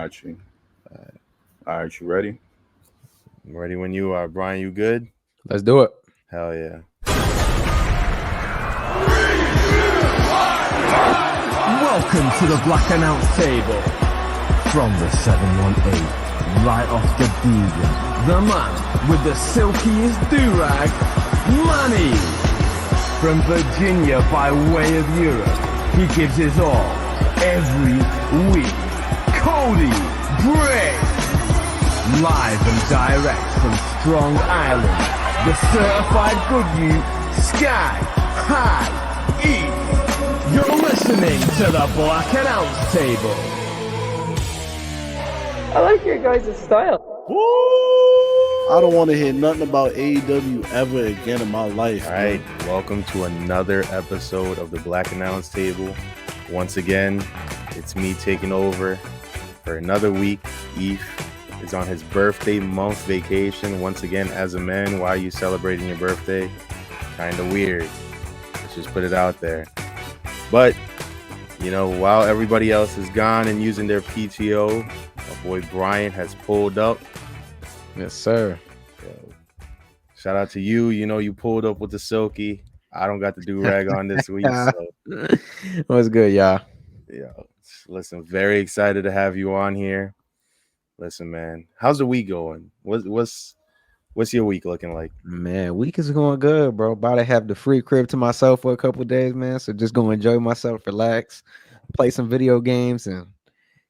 Got you. All right, you ready? I'm ready when you are. Bryan, you good? Let's do it. Hell yeah. Welcome to the Black Announce Table. From the 718, right off the Deegan, the man with the silkiest do-rag, Manny. From Virginia by way of Europe, he gives his all every week. Cody Rhodes. Live and direct from Strong Island, the certified good youth, Sky High East. You're listening to the Black Announce Table. I like your guys' style. I don't want to hear nothing about AEW ever again in my life. All right, welcome to another episode of the Black Announce Table. Once again, it's me taking over for another week. Eve is on his birthday month vacation. Once again, as a man, why are you celebrating your birthday? Kind of weird. Let's just put it out there. But, you know, while everybody else is gone and using their PTO, my boy Bryan has pulled up. Yes, sir. Shout out to you. You know, you pulled up with the silky. I don't got the do-rag on this week. So. What's good, y'all? Yeah. Listen, very excited to have you on here. Listen, man, how's the week going? What's your week looking like? Man, week is going good, bro. About to have the free crib to myself for a couple of days, man. So just gonna enjoy myself, relax, play some video games, and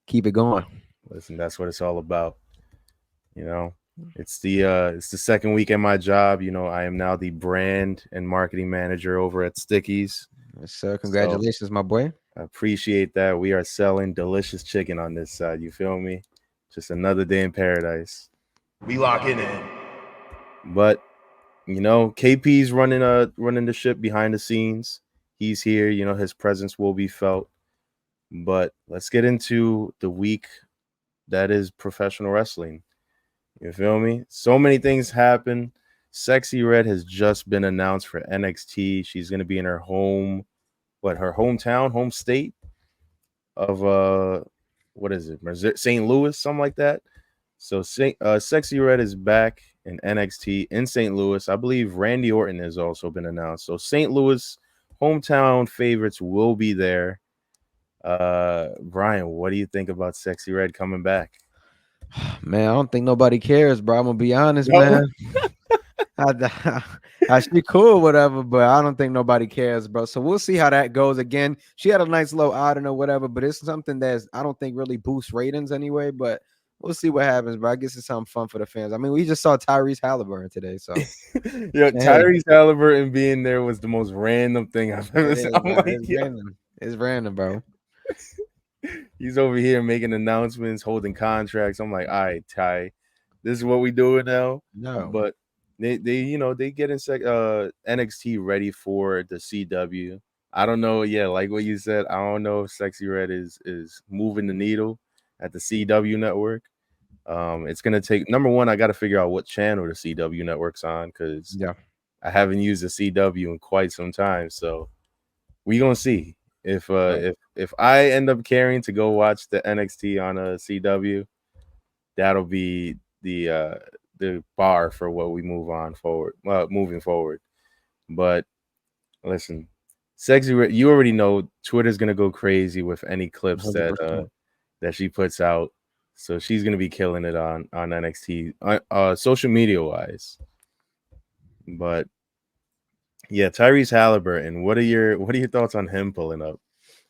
keep it going. Listen, that's what it's all about. You know, it's the second week at my job. You know, I am now the brand and marketing manager over at Stickies. Yes, sir. Congratulations, my boy. I appreciate that. We are selling delicious chicken on this side. You feel me? Just another day in paradise. We locking in. But, you know, KP's running the ship behind the scenes. He's here. You know, his presence will be felt. But let's get into the week that is professional wrestling. You feel me? So many things happen. Sexyy Red has just been announced for NXT. She's going to be in her home state of what is it? St. Louis, something like that. So Sexyy Red is back in NXT in St. Louis. I believe Randy Orton has also been announced. So St. Louis hometown favorites will be there. Bryan, what do you think about Sexyy Red coming back? Man, I don't think nobody cares, bro. I'm gonna be honest, man. She cool, whatever, but I don't think nobody cares, bro. So we'll see how that goes. Again, she had a nice little outing or whatever, but it's something that's I don't think really boosts ratings anyway. But we'll see what happens, bro. I guess it's something fun for the fans. I mean, we just saw Tyrese Halliburton today, so yeah, Tyrese Halliburton being there was the most random thing I've ever seen. It's random, bro. He's over here making announcements, holding contracts. I'm like, all right, Ty, this is what we doing now. No, but they get in NXT ready for the CW. I don't know. Yeah, like what you said, I don't know if Sexyy Red is moving the needle at the CW network. It's gonna take number one. I got to figure out what channel the CW network's on because I haven't used the CW in quite some time. So we gonna see. If I end up caring to go watch the NXT on a CW, that'll be the bar for what we moving forward. But listen, Sexyy, you already know Twitter's gonna go crazy with any clips 100%. that she puts out. So she's gonna be killing it on NXT, social media wise. But yeah, Tyrese Halliburton. What are your thoughts on him pulling up?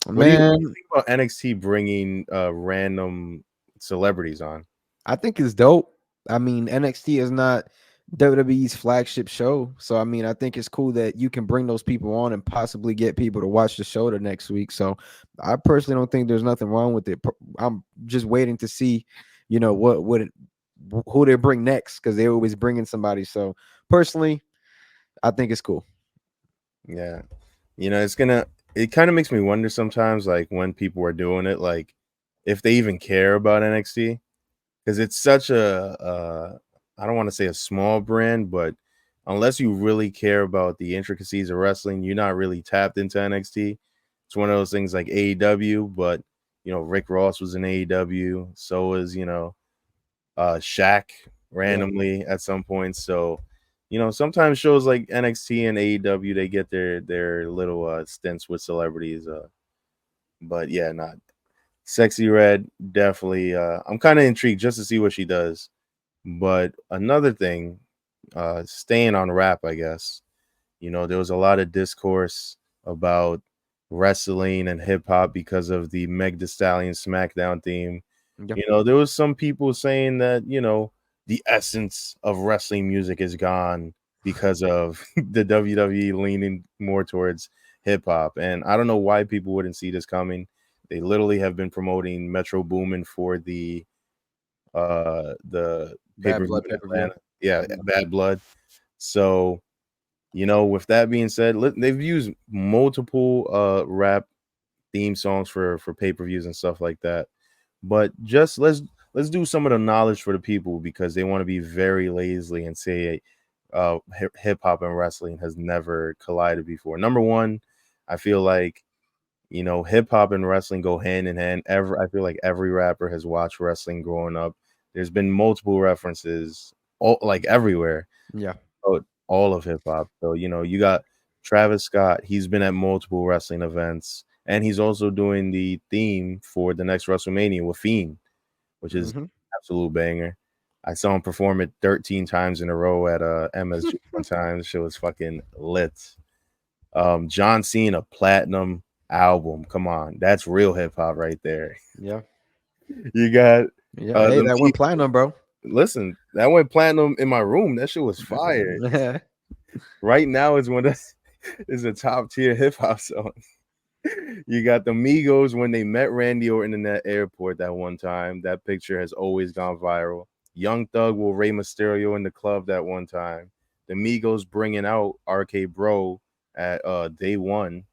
Man, what do you think about NXT bringing random celebrities on? I think it's dope. I mean, NXT is not WWE's flagship show, so I mean, I think it's cool that you can bring those people on and possibly get people to watch the show the next week. So I personally don't think there's nothing wrong with it. I'm just waiting to see, you know, who they bring next because they're always bringing somebody. So personally, I think it's cool. Yeah, you know, it kind of makes me wonder sometimes, like when people are doing it, like if they even care about NXT, because it's such a I don't want to say a small brand, but unless you really care about the intricacies of wrestling, you're not really tapped into NXT. It's one of those things like AEW, but Rick Ross was in AEW. So was, Shaq randomly at some point. So, sometimes shows like NXT and AEW, they get their little stints with celebrities. But yeah, not Sexyy Red. Definitely. I'm kind of intrigued just to see what she does. But another thing, staying on rap, I guess, there was a lot of discourse about wrestling and hip hop because of the Meg the Stallion SmackDown theme. Yep. There was some people saying that, the essence of wrestling music is gone because of the WWE leaning more towards hip hop. And I don't know why people wouldn't see this coming. They literally have been promoting Metro Boomin for the Bad pay-per-view Blood in pay-per-view. Atlanta. Yeah, Bad Blood. So, with that being said, they've used multiple rap theme songs for pay-per-views and stuff like that. But just let's do some of the knowledge for the people, because they want to be very lazy and say hip hop and wrestling has never collided before. Number one, I feel like hip hop and wrestling go hand in hand. I feel like every rapper has watched wrestling growing up. There's been multiple references like everywhere. Yeah. All of hip hop. So, you got Travis Scott. He's been at multiple wrestling events, and he's also doing the theme for the next WrestleMania with Fiend, which is absolute banger. I saw him perform it 13 times in a row at MSG one time. The show was fucking lit. John Cena platinum album. Come on, that's real hip hop right there. Yeah. You got hey, that went platinum, bro. Listen, that went platinum in my room. That shit was fire. Right now is one is a top tier hip hop song. You got the Migos when they met Randy Orton in that airport that one time. That picture has always gone viral. Young Thug will Rey Mysterio in the club that one time. The Migos bringing out RK Bro at day one.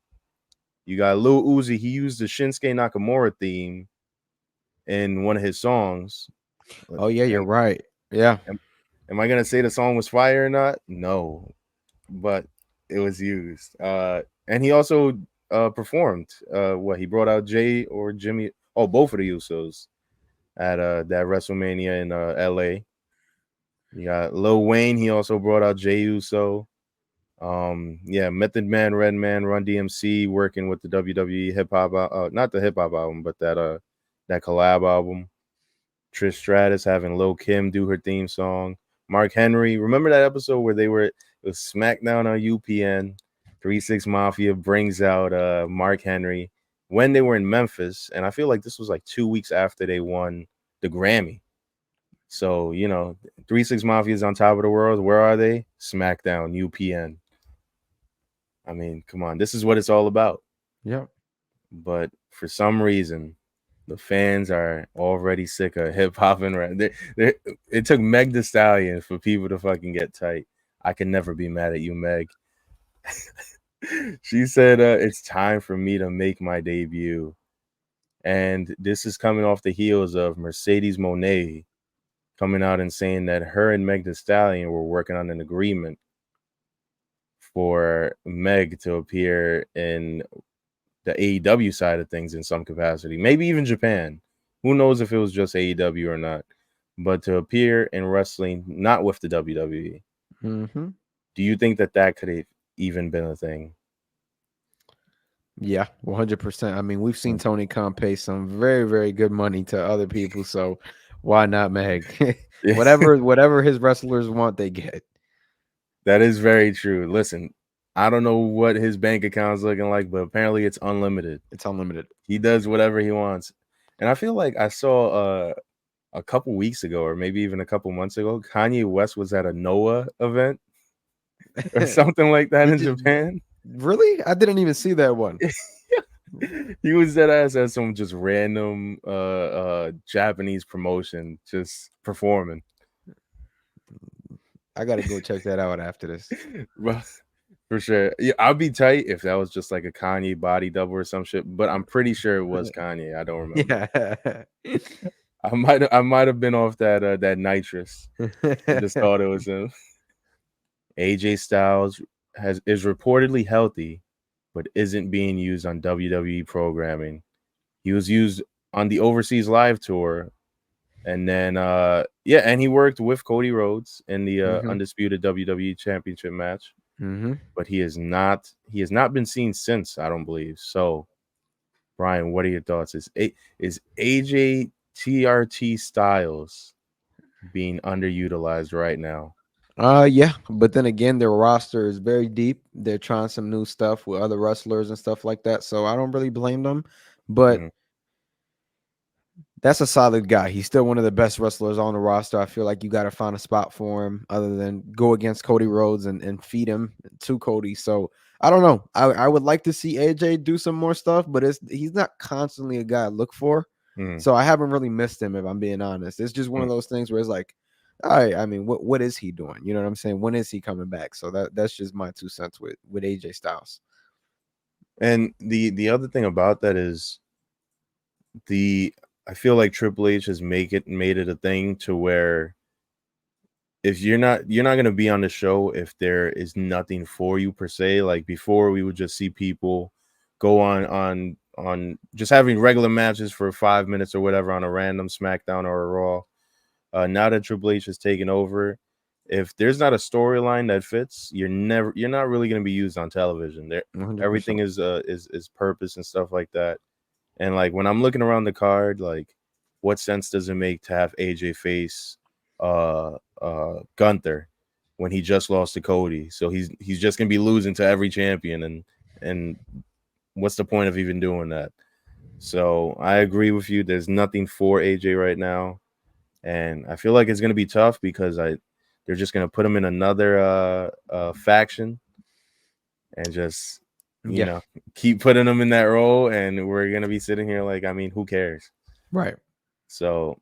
You got Lil Uzi. He used the Shinsuke Nakamura theme in one of his songs. Oh yeah, you're right. Yeah. Am I gonna say the song was fire or not? No, but it was used. And he also performed. He brought out Jay or Jimmy? Oh, both of the Usos at that WrestleMania in LA. You got Lil Wayne. He also brought out Jay Uso. Method Man, Redman, Run DMC working with the WWE hip hop, not the hip hop album, but that collab album. Trish Stratus having Lil Kim do her theme song. Mark Henry, remember that episode where it was SmackDown on UPN? 3-6 Mafia brings out Mark Henry when they were in Memphis, and I feel like this was like 2 weeks after they won the Grammy. So 3-6 Mafia is on top of the world. Where are they? SmackDown, UPN. I mean, come on, this is what it's all about. Yeah. But for some reason, the fans are already sick of hip hop and rap. It took Meg the Stallion for people to fucking get tight. I can never be mad at you, Meg. She said, it's time for me to make my debut. And this is coming off the heels of Mercedes Moné coming out and saying that her and Meg the Stallion were working on an agreement for Meg to appear in the AEW side of things in some capacity, maybe even Japan. Who knows if it was just AEW or not, but to appear in wrestling, not with the WWE. Do you think that could have even been a thing? Yeah, 100%. I mean, we've seen Tony Khan pay some very, very good money to other people, so why not Meg? whatever his wrestlers want, they get. That is very true. Listen, I don't know what his bank account's looking like, but apparently it's unlimited. It's unlimited. He does whatever he wants. And I feel like I saw a couple weeks ago, or maybe even a couple months ago, Kanye West was at a Noah event or something like that in Japan. Really? I didn't even see that one. He was dead ass at some just random Japanese promotion, just performing. I gotta go check that out after this. Well, for sure. Yeah, I'd be tight if that was just like a Kanye body double or some shit, but I'm pretty sure it was Kanye. I don't remember. Yeah. I might have been off that nitrous. I just thought it was him. AJ Styles is reportedly healthy, but isn't being used on WWE programming. He was used on the overseas live tour. And then and he worked with Cody Rhodes in the undisputed WWE championship match. But he has not been seen since, I don't believe. So Bryan, what are your thoughts? Is AJ TRT Styles being underutilized right now? Yeah, but then again, their roster is very deep. They're trying some new stuff with other wrestlers and stuff like that. So I don't really blame them. But that's a solid guy. He's still one of the best wrestlers on the roster. I feel like you got to find a spot for him other than go against Cody Rhodes and feed him to Cody. So I don't know. I would like to see AJ do some more stuff, but he's not constantly a guy I look for. So I haven't really missed him, if I'm being honest. It's just one of those things where it's like, all right, I mean, what is he doing? You know what I'm saying? When is he coming back? So that's just my 2 cents with AJ Styles. And the other thing about that is I feel like Triple H has made it a thing to where if you're not going to be on the show if there is nothing for you per se. Like before, we would just see people go on just having regular matches for 5 minutes or whatever on a random SmackDown or a Raw. Now that Triple H has taken over, if there's not a storyline that fits, you're not really going to be used on television. Everything is purpose and stuff like that. And like when I'm looking around the card, like what sense does it make to have AJ face Gunther when he just lost to Cody? So he's just gonna be losing to every champion, and what's the point of even doing that? So I agree with you. There's nothing for AJ right now, and I feel like it's gonna be tough because they're just gonna put him in another faction and just you know keep putting him in that role, and we're gonna be sitting here like, I mean, who cares? Right. So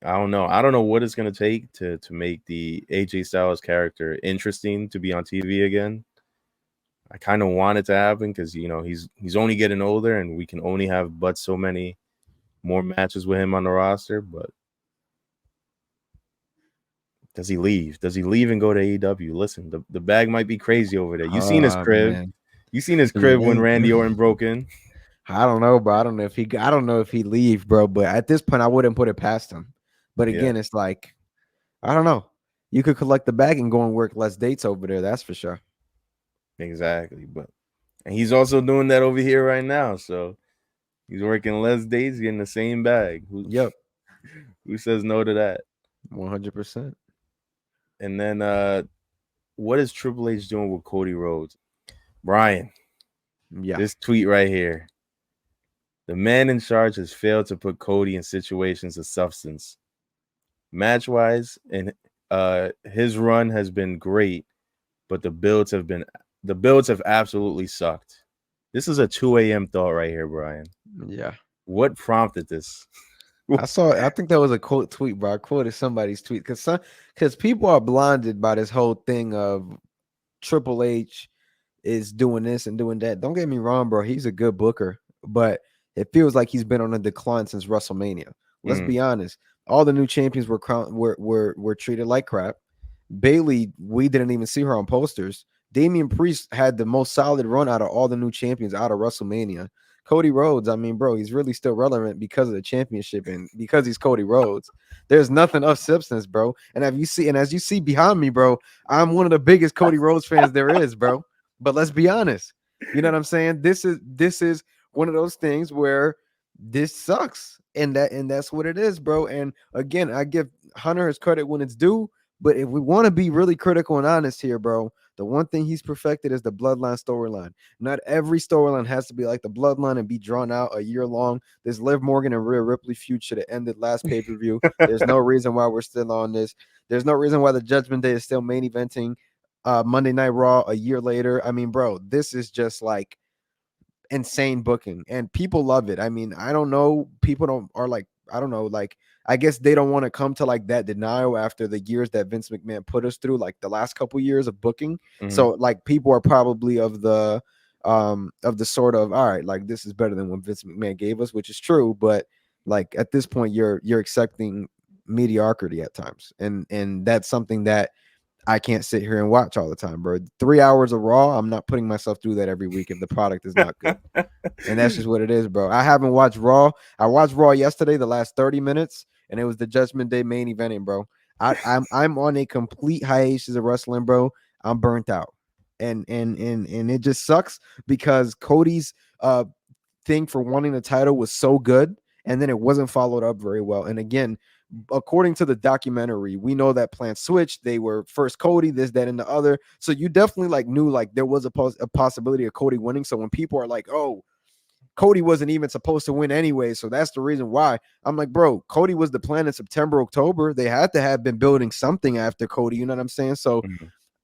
I don't know what it's gonna take to make the AJ Styles character interesting to be on TV again. I kind of want it to happen because he's only getting older, and we can only have but so many more matches with him on the roster. But does he leave? Does he leave and go to AEW? Listen, the bag might be crazy over there. You seen his crib. Man. You seen his crib when Randy Orton broke in. I don't know, bro. I don't know if he leave, bro. But at this point, I wouldn't put it past him. But again, it's like, I don't know. You could collect the bag and go and work less dates over there. That's for sure. Exactly. And he's also doing that over here right now. So he's working less days, getting the same bag. Who says no to that? 100%. And then what is Triple H doing with Cody Rhodes? Bryan, this tweet right here. The man in charge has failed to put Cody in situations of substance. Match-wise, and his run has been great, but the builds have absolutely sucked. This is a 2 a.m. thought right here, Bryan. Yeah. What prompted this? I think that was a quote tweet, bro. I quoted somebody's tweet because people are blinded by this whole thing of Triple H is doing this and doing that. Don't get me wrong, bro. He's a good booker, but it feels like he's been on a decline since WrestleMania. Let's be honest. All the new champions were treated like crap. Bayley, we didn't even see her on posters. Damian Priest had the most solid run out of all the new champions out of WrestleMania. Cody Rhodes, I mean, bro, he's really still relevant because of the championship and because he's Cody Rhodes. There's nothing of substance, bro. And as you see behind me, bro, I'm one of the biggest Cody Rhodes fans there is, bro. But let's be honest. You know what I'm saying? This is one of those things where this sucks. And that's what it is, bro. And again, I give Hunter his credit when it's due. But if we want to be really critical and honest here, bro, the one thing he's perfected is the bloodline storyline. Not every storyline has to be like the bloodline and be drawn out a year long. This Liv Morgan and Rhea Ripley feud should have ended last pay-per-view. There's no reason why we're still on this. There's no reason why the Judgment Day is still main eventing Monday Night Raw a year later. I mean, bro, this is just like insane booking and people love it. I mean, I don't know. I guess they don't want to come to like that denial after the years that Vince McMahon put us through, like the last couple years of booking. So like people are probably of the sort of, all right, like this is better than what Vince McMahon gave us, which is true. But like at this point, you're accepting mediocrity at times. And that's something that I can't sit here and watch all the time, bro. 3 hours of Raw, I'm not putting myself through that every week if the product is not good. And that's just what it is, bro. I haven't watched Raw. I watched Raw yesterday, the last 30 minutes, and it was the Judgment Day main eventing, bro. I'm on a complete hiatus of wrestling, bro. I'm burnt out. And it just sucks because Cody's thing for wanting the title was so good, and then it wasn't followed up very well. And again, according to the documentary, we know that plans switched. They were first Cody, this, that, and the other. So you definitely like knew like there was a possibility of Cody winning. So when people are like, oh, Cody wasn't even supposed to win anyway, so that's the reason why. I'm like, bro, Cody was the plan in September, October. They had to have been building something after Cody. You know what I'm saying? So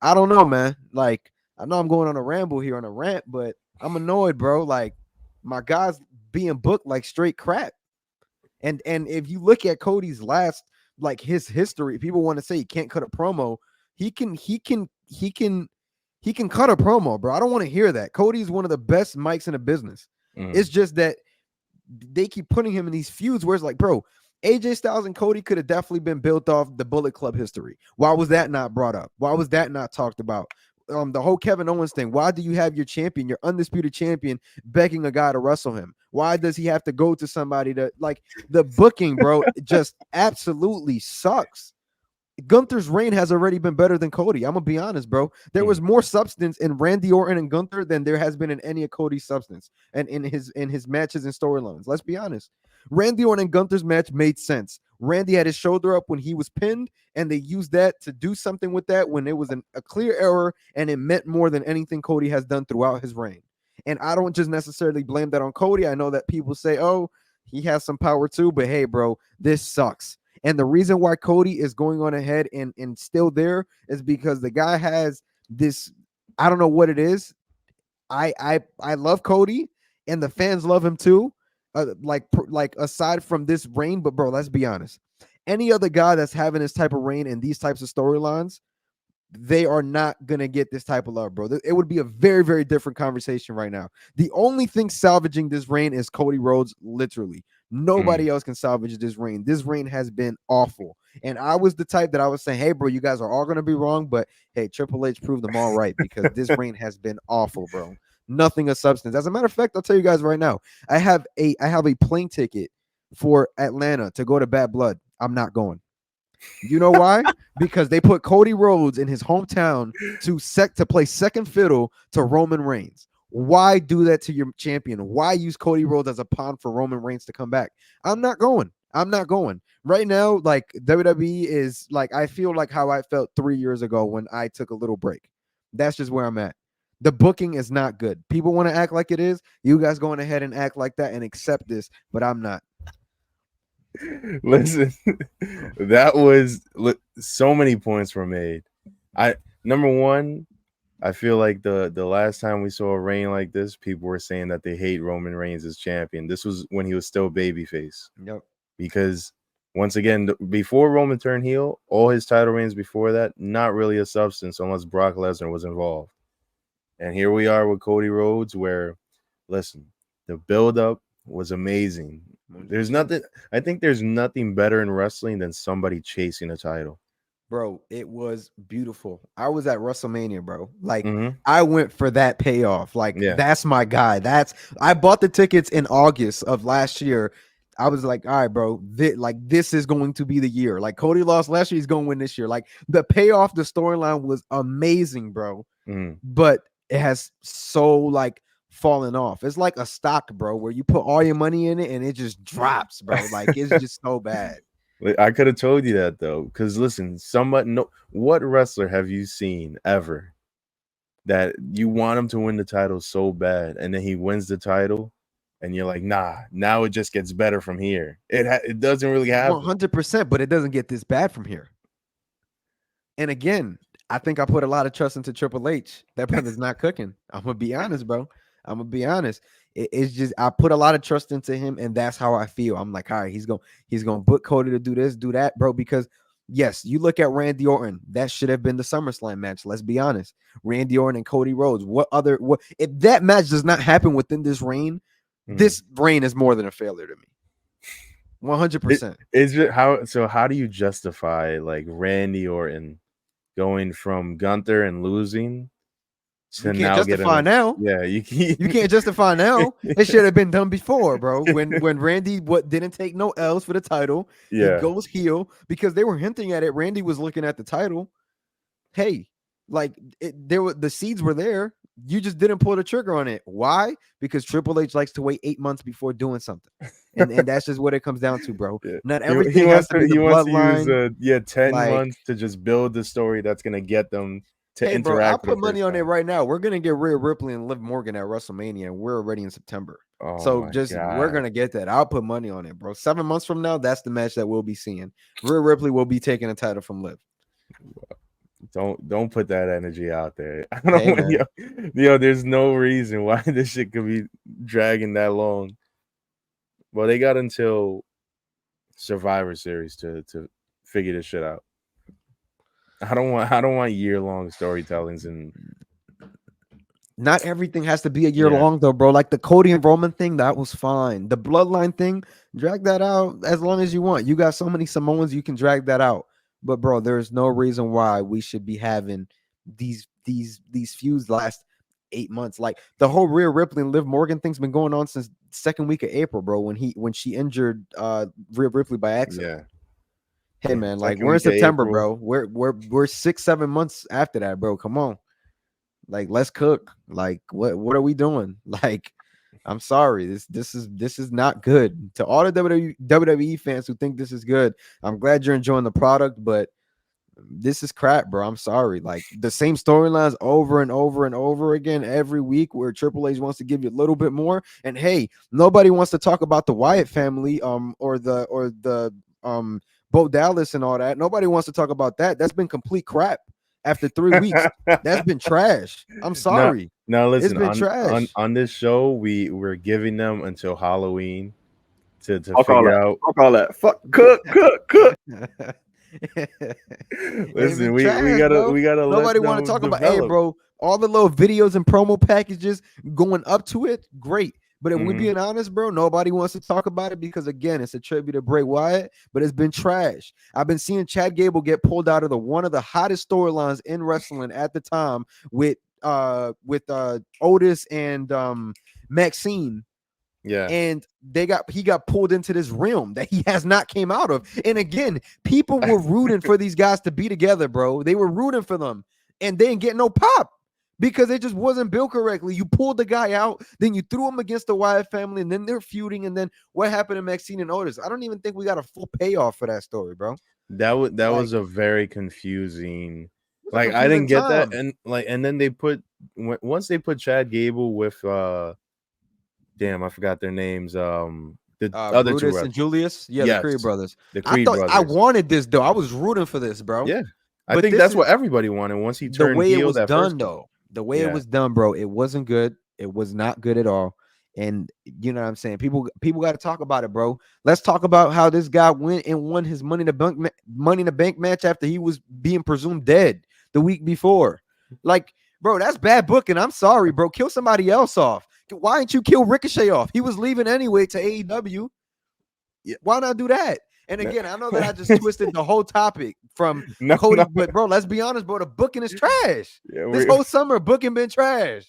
I don't know, man. Like, I know I'm going on a ramble here on a rant, but I'm annoyed, bro. Like, my guy's being booked like straight crap. And if you look at Cody's last, like his history, people want to say he can't cut a promo. He can cut a promo, bro. I don't want to hear that. Cody's one of the best mics in the business. It's just that they keep putting him in these feuds where it's like, bro, AJ Styles and Cody could have definitely been built off the Bullet Club history. Why was that not brought up? Why was that not talked about? The whole Kevin Owens thing. Why do you have your champion, your undisputed champion, begging a guy to wrestle him? Why does he have to go to somebody to like the booking, bro? Just absolutely sucks. Gunther's reign has already been better than Cody. I'm gonna be honest, bro. There was more substance in Randy Orton and Gunther than there has been in any of Cody's substance and in his matches and storylines. Let's be honest. Randy Orton and Gunther's match made sense. Randy had his shoulder up when he was pinned, and they used that to do something with that when it was a clear error, and it meant more than anything Cody has done throughout his reign. And I don't just necessarily blame that on Cody. I know that people say, oh, he has some power too, but hey, bro, this sucks. And the reason why Cody is going on ahead and still there is because the guy has this, I don't know what it is. I love Cody and the fans love him too. Like aside from this reign, but bro, let's be honest. Any other guy that's having this type of reign and these types of storylines, they are not going to get this type of love, bro. It would be a very, very different conversation right now. The only thing salvaging this reign is Cody Rhodes, literally. Nobody else can salvage this reign. This reign has been awful. And I was the type that I was saying, hey, bro, you guys are all going to be wrong, but hey, Triple H proved them all right because this reign has been awful, bro. Nothing of substance. As a matter of fact, I'll tell you guys right now, I have a plane ticket for Atlanta to go to Bad Blood. I'm not going. You know why? Because they put Cody Rhodes in his hometown to play second fiddle to Roman Reigns. Why do that to your champion? Why use Cody Rhodes as a pawn for Roman Reigns to come back? I'm not going. I'm not going. Right now, like WWE is like, I feel like how I felt 3 years ago when I took a little break. That's just where I'm at. The booking is not good. People want to act like it is. You guys going ahead and act like that and accept this, but I'm not. Listen, that was so many points were made. Number one, I feel like the last time we saw a reign like this, people were saying that they hate Roman Reigns as champion. This was when he was still babyface. Yep. Because once again, before Roman turned heel, all his title reigns before that, not really a substance unless Brock Lesnar was involved. And here we are with Cody Rhodes, where, listen, the build-up was amazing. I think there's nothing better in wrestling than somebody chasing a title. Bro, it was beautiful. I was at WrestleMania, bro. Like, I went for that payoff. Like, that's my guy. I bought the tickets in August of last year. I was like, all right, bro, this is going to be the year. Like, Cody lost last year, he's going to win this year. Like, the payoff, the storyline was amazing, bro. But it has so, like, fallen off. It's like a stock, bro, where you put all your money in it and it just drops, bro. Like, it's just so bad. I could have told you that though, because listen, what wrestler have you seen ever that you want him to win the title so bad, and then he wins the title, and you're like, nah, now it just gets better from here. It doesn't really happen. 100%, but it doesn't get this bad from here. And again, I think I put a lot of trust into Triple H. That brother's not cooking. I'm gonna be honest, bro. I'm gonna be honest. It's just I put a lot of trust into him, and that's how I feel. I'm like, all right, he's gonna book Cody to do this, do that, bro. Because yes, you look at Randy Orton, that should have been the SummerSlam match. Let's be honest. Randy Orton and Cody Rhodes. What if that match does not happen within this reign? This reign is more than a failure to me. 100%. How do you justify like Randy Orton going from Gunther and losing to You can't now justify now. Yeah, you can't justify now. It should have been done before, bro. When Randy didn't take no L's for the title, he goes heel because they were hinting at it. Randy was looking at the title. Hey, like the seeds were there. You just didn't pull the trigger on it. Why? Because Triple H likes to wait 8 months before doing something, and that's just what it comes down to, bro. Yeah. Not everything has to be the bloodline. 10 months to just build the story that's gonna get them to interact. Bro, I'll put money on it right now. We're gonna get Rhea Ripley and Liv Morgan at WrestleMania, and we're already in September. We're gonna get that. I'll put money on it, bro. 7 months from now, that's the match that we'll be seeing. Rhea Ripley will be taking a title from Liv. Don't put that energy out there. I don't want, there's no reason why this shit could be dragging that long. Well, they got until Survivor Series to figure this shit out. I don't want year-long storytellings, and not everything has to be a year long though, bro. Like the Cody and Roman thing, that was fine. The bloodline thing, drag that out as long as you want. You got so many Samoans, you can drag that out. But bro, there's no reason why we should be having these feuds last 8 months. Like the whole Rhea Ripley and Liv Morgan thing's been going on since second week of April, bro. When she injured Rhea Ripley by accident. Hey man, like we're in September, bro. We're 6-7 months after that, bro. Come on, like let's cook. Like what are we doing? Like I'm sorry, this is not good. To all the WWE fans who think this is good, I'm glad you're enjoying the product, but this is crap, bro. I'm sorry. Like the same storylines over and over and over again every week, where Triple H wants to give you a little bit more. And hey, nobody wants to talk about the Wyatt family, or the Bo Dallas and all that. Nobody wants to talk about that. That's been complete crap. After 3 weeks, that's been trash. I'm sorry. No, listen. It's been trash. On this show, we're giving them until Halloween to figure out. Fuck all that. Fuck cook. Listen, we gotta. Nobody want to talk about. Hey, bro, all the little videos and promo packages going up to it, great. But if we're being honest, bro, nobody wants to talk about it because, again, it's a tribute to Bray Wyatt, but it's been trash. I've been seeing Chad Gable get pulled out of one of the hottest storylines in wrestling at the time with Otis and Maxine. Yeah. And he got pulled into this realm that he has not came out of. And again, people were rooting for these guys to be together, bro. They were rooting for them, and they didn't get no pop. Because it just wasn't built correctly. You pulled the guy out, then you threw him against the Wyatt family, and then they're feuding. And then what happened to Maxine and Otis? I don't even think we got a full payoff for that story, bro. That was a very confusing. Like I didn't get that, and then they once they put Chad Gable with damn, I forgot their names. The other Brutus two and Julius, the Creed brothers. The Creed brothers. I wanted this though. I was rooting for this, bro. Yeah, I think that's what everybody wanted. Once he turned the way heel, it was that done first though. The way it was done, bro, it wasn't good. It was not good at all. And you know what I'm saying? People got to talk about it, bro. Let's talk about how this guy went and won his Money in the Bank match after he was being presumed dead the week before. Like, bro, that's bad booking. I'm sorry, bro. Kill somebody else off. Why didn't you kill Ricochet off? He was leaving anyway to AEW. Why not do that? And again, I know that I just twisted the whole topic from Cody, but bro, let's be honest, bro. The booking is trash. This whole summer, booking been trash.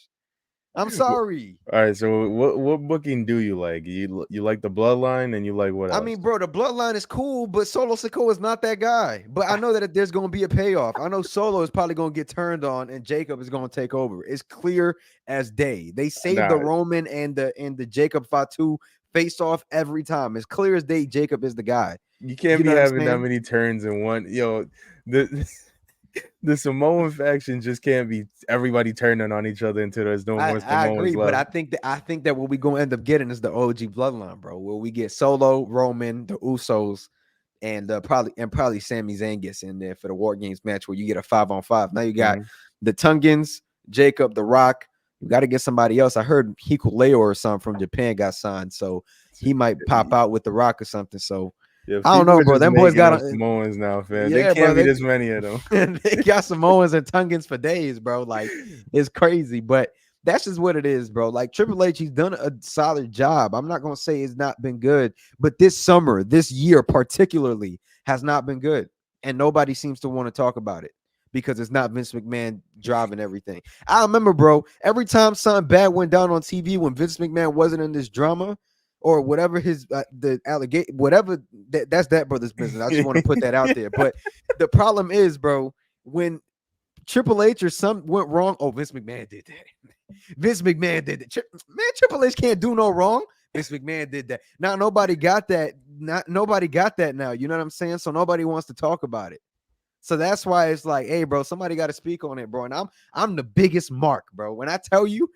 I'm sorry. All right, so what booking do you like? You like the Bloodline, and you like what else? I mean, bro, the Bloodline is cool, but Solo Sikoa is not that guy. But I know that there's going to be a payoff. I know Solo is probably going to get turned on, and Jacob is going to take over. It's clear as day. They saved the Roman and the Jacob Fatu face off every time. It's clear as day. Jacob is the guy. You can't be having that many turns in one. The Samoan faction just can't be everybody turning on each other until there's no more Samoans I agree, left. but I think that what we're gonna end up getting is the OG bloodline, bro. Where we get Solo, Roman, the Usos, and probably Sami Zayn gets in there for the War Games match where you get a 5-on-5. Now you got the Tungans, Jacob, The Rock. You got to get somebody else. I heard Hikuleo or something from Japan got signed, so he might pop out with The Rock or something. So. Yeah, I don't know, bro. Them boys got Samoans now, fam. They can't be this many of them. They got Samoans and Tungans for days, bro. Like, it's crazy, but that's just what it is, bro. Like, Triple H, he's done a solid job. I'm not gonna say it's not been good, but this summer, this year particularly, has not been good, and nobody seems to want to talk about it because it's not Vince McMahon driving everything. I remember, bro, every time something bad went down on TV when Vince McMahon wasn't in this drama or whatever the allegation, whatever, that's that brother's business. I just want to put that out there. But the problem is, bro, when Triple H or something went wrong, oh, Vince McMahon did that. Vince McMahon did it. Man, Triple H can't do no wrong. Vince McMahon did that. Now nobody got that. Nobody got that now. You know what I'm saying? So nobody wants to talk about it. So that's why it's like, hey, bro, somebody got to speak on it, bro. And I'm the biggest mark, bro. When I tell you,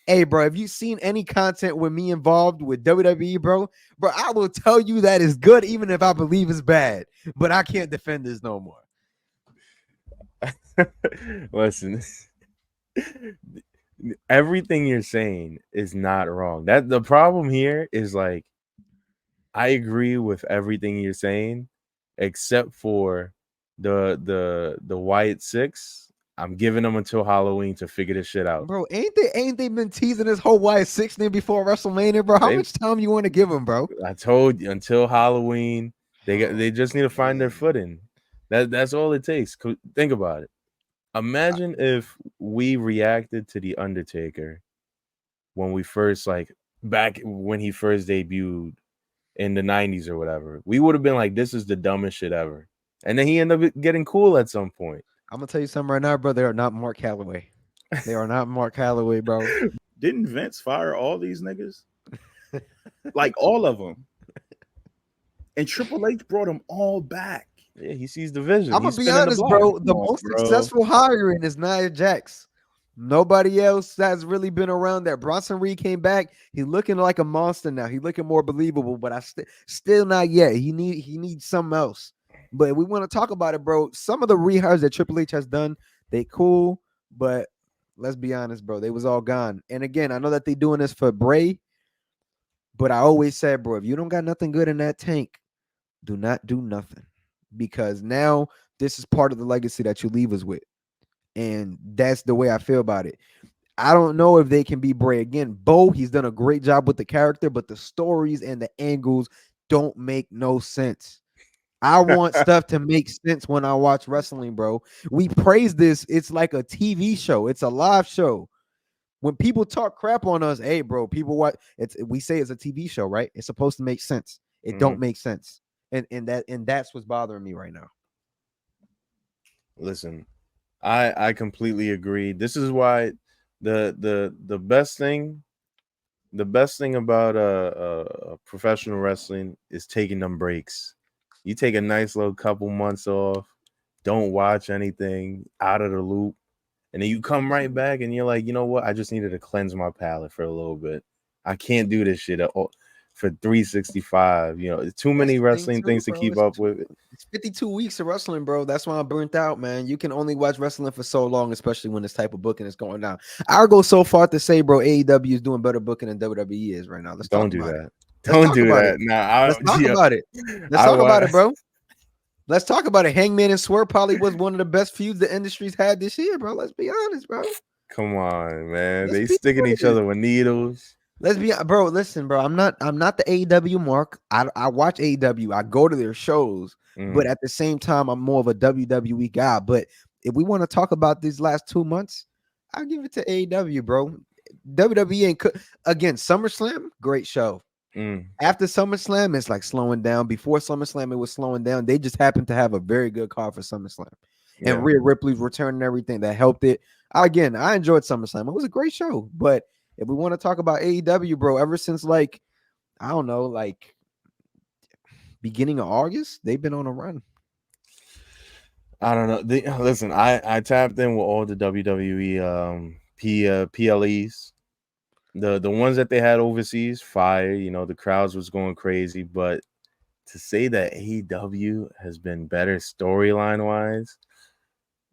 hey, bro, have you seen any content with me involved with WWE, bro? Bro, I will tell you that is good, even if I believe it's bad. But I can't defend this no more. Listen, everything you're saying is not wrong. That the problem here is like, I agree with everything you're saying, except for the Wyatt Sicks. I'm giving them until Halloween to figure this shit out. Bro, ain't they been teasing this whole Wyatt Sicks thing before WrestleMania, bro? How much time you want to give them, bro? I told you until Halloween. They just need to find their footing. That's all it takes. Think about it. Imagine if we reacted to The Undertaker when we first, like, back when he first debuted in the 90s or whatever. We would have been like, this is the dumbest shit ever. And then he ended up getting cool at some point. I'm going to tell you something right now, bro. They are not Mark Calloway. They are not Mark Calloway, bro. Didn't Vince fire all these niggas? Like, all of them. And Triple H brought them all back. Yeah, he sees the vision. I'm going to be honest, bro. The most successful hiring is Nia Jax. Nobody else has really been around that. Bronson Reed came back. He's looking like a monster now. He's looking more believable, but still not yet. He needs something else. But we want to talk about it, bro. Some of the rehires that Triple H has done, they cool, but let's be honest, bro. They was all gone. And again, I know that they doing this for Bray, but I always said, bro, if you don't got nothing good in that tank, do not do nothing. Because now this is part of the legacy that you leave us with. And that's the way I feel about it. I don't know if they can be Bray again. Bo, he's done a great job with the character, but the stories and the angles don't make no sense. I want stuff to make sense when I watch wrestling, bro. We praise this. It's like a TV show. It's a live show. When people talk crap on us, hey, bro, people watch. We say it's a TV show, right? It's supposed to make sense. It don't make sense, and that's what's bothering me right now. Listen, I completely agree. This is why the best thing about professional wrestling is taking them breaks. You take a nice little couple months off, don't watch anything, out of the loop, and then you come right back and you're like, you know what? I just needed to cleanse my palate for a little bit. I can't do this shit for 365. You know, it's too many wrestling things to keep up with. It's 52 weeks of wrestling, bro. That's why I'm burnt out, man. You can only watch wrestling for so long, especially when this type of booking is going down. I'll go so far to say, bro, AEW is doing better booking than WWE is right now. Don't do that. Don't do that. Nah, let's talk about it. Let's talk about it, bro. Let's talk about it. Hangman and Swerve probably was one of the best feuds the industry's had this year, bro. Let's be honest, bro. Come on, man. They sticking each other with needles. Let's be, bro. Listen, bro. I'm not the AEW mark. I watch AEW. I go to their shows, but at the same time, I'm more of a WWE guy. But if we want to talk about these last 2 months, I'll give it to AEW, bro. WWE ain't again. SummerSlam, great show. After SummerSlam, it's like slowing down. Before SummerSlam, it was slowing down. They just happened to have a very good card for SummerSlam. Yeah. And Rhea Ripley's return and everything that helped it. Again, I enjoyed SummerSlam. It was a great show. But if we want to talk about AEW, bro, ever since like, I don't know, like beginning of August, they've been on a run. I don't know. Listen, I tapped in with all the WWE PLEs. The ones that they had overseas, fire, you know, the crowds was going crazy. But to say that AEW has been better storyline wise,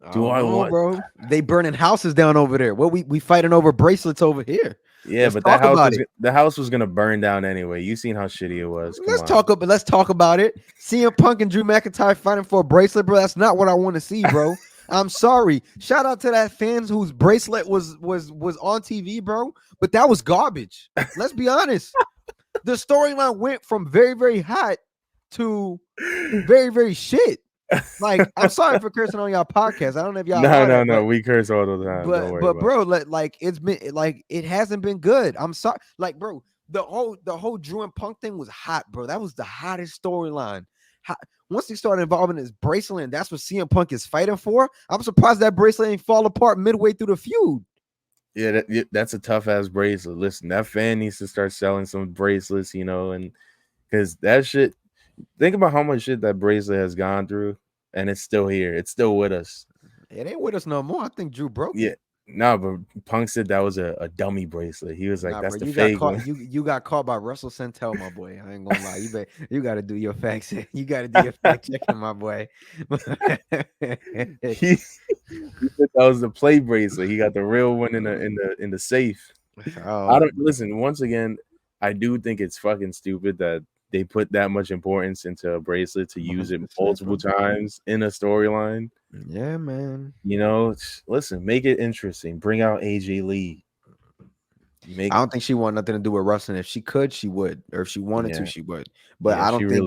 I want, bro? They burning houses down over there. Well, we fighting over bracelets over here. Yeah, but the house was gonna burn down anyway. You seen how shitty it was. Let's talk about it. CM Punk and Drew McIntyre fighting for a bracelet, bro. That's not what I want to see, bro. I'm sorry. Shout out to that fans whose bracelet was on TV, bro. But that was garbage. Let's be honest. The storyline went from very, very hot to very, very shit. Like, I'm sorry for cursing on y'all podcast. I don't know if y'all No. We curse all the time. Don't worry about bro, like it's been like it hasn't been good. I'm sorry. Like, bro, the whole Drew and Punk thing was hot, bro. That was the hottest storyline. Once he started involving his bracelet, and that's what CM Punk is fighting for. I'm surprised that bracelet ain't fall apart midway through the feud. Yeah, that's a tough ass bracelet. Listen, that fan needs to start selling some bracelets, and because that shit. Think about how much shit that bracelet has gone through, and it's still here. It's still with us. It ain't with us no more. I think Drew broke Yeah, it. no, but Punk said that was a dummy bracelet. He was like, "That's bro, the fake one." You got caught by Russell Centel, my boy. I ain't gonna lie. You got to do your fact check. You got to do your fact checking, my boy. He said that was the play bracelet. He got the real one in the safe. I don't listen. Once again, I do think it's fucking stupid that they put that much importance into a bracelet to use it multiple times in a storyline. Yeah, man. Listen, make it interesting. Bring out AJ Lee. I don't think she wanted nothing to do with wrestling. If she could, she would, or if she wanted to, she would. But I don't she think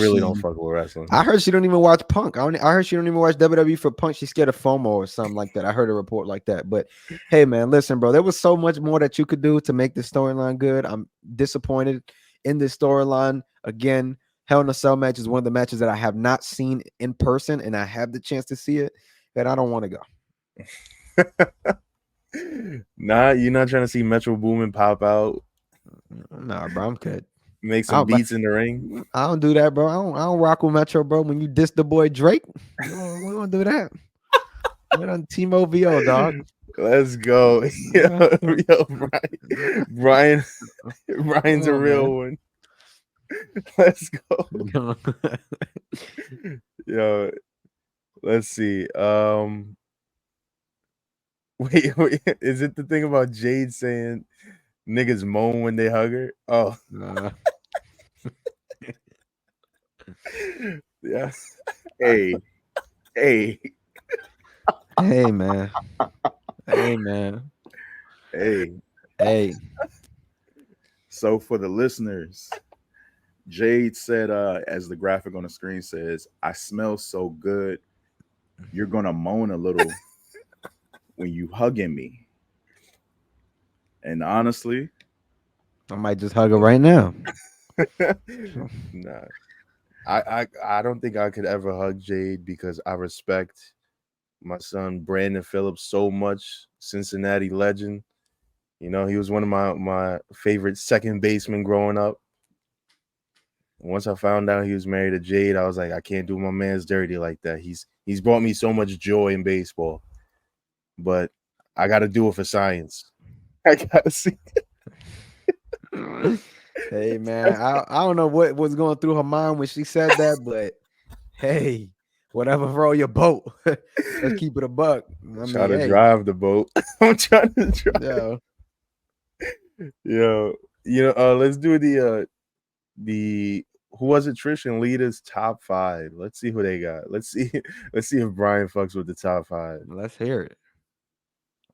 really don't fuck with wrestling. I heard she don't even watch Punk. I heard she don't even watch WWE for Punk. She's scared of FOMO or something like that. I heard a report like that. But hey, man, listen, bro, there was so much more that you could do to make this storyline good. I'm disappointed in this storyline. Again, Hell in a Cell match is one of the matches that I have not seen in person, and I have the chance to see it, and I don't want to go. Nah, you're not trying to see Metro Boomin pop out. Nah, bro, I'm good. Make some beats in the ring. I don't do that, bro. I don't rock with Metro, bro. When you diss the boy Drake, we don't do that. We're on Team OVO, dog. Let's go. Yo, Bryan's a real one. Let's go. Yo, let's see. Wait, is it the thing about Jade saying niggas moan when they hug her? Oh, yeah. Hey, hey, man. Hey, man. Hey. So for the listeners, Jade said, as the graphic on the screen says, "I smell so good. You're gonna moan a little when you hugging me." And honestly, I might just hug her right now. Nah. I don't think I could ever hug Jade because I respect my son Brandon Phillips so much, Cincinnati legend. He was one of my favorite second basemen growing up. Once I found out he was married to Jade, I was like, I can't do my man's dirty like that. He's brought me so much joy in baseball, but I got to do it for science. I gotta see. Hey, man, I don't know what was going through her mind when she said that, but hey, whatever, roll your boat. Let's keep it a buck. Try to drive the boat. I'm trying to drive. Yo, let's do the who was it? Trish and Lita's top 5. Let's see who they got. Let's see if Bryan fucks with the top 5. Let's hear it.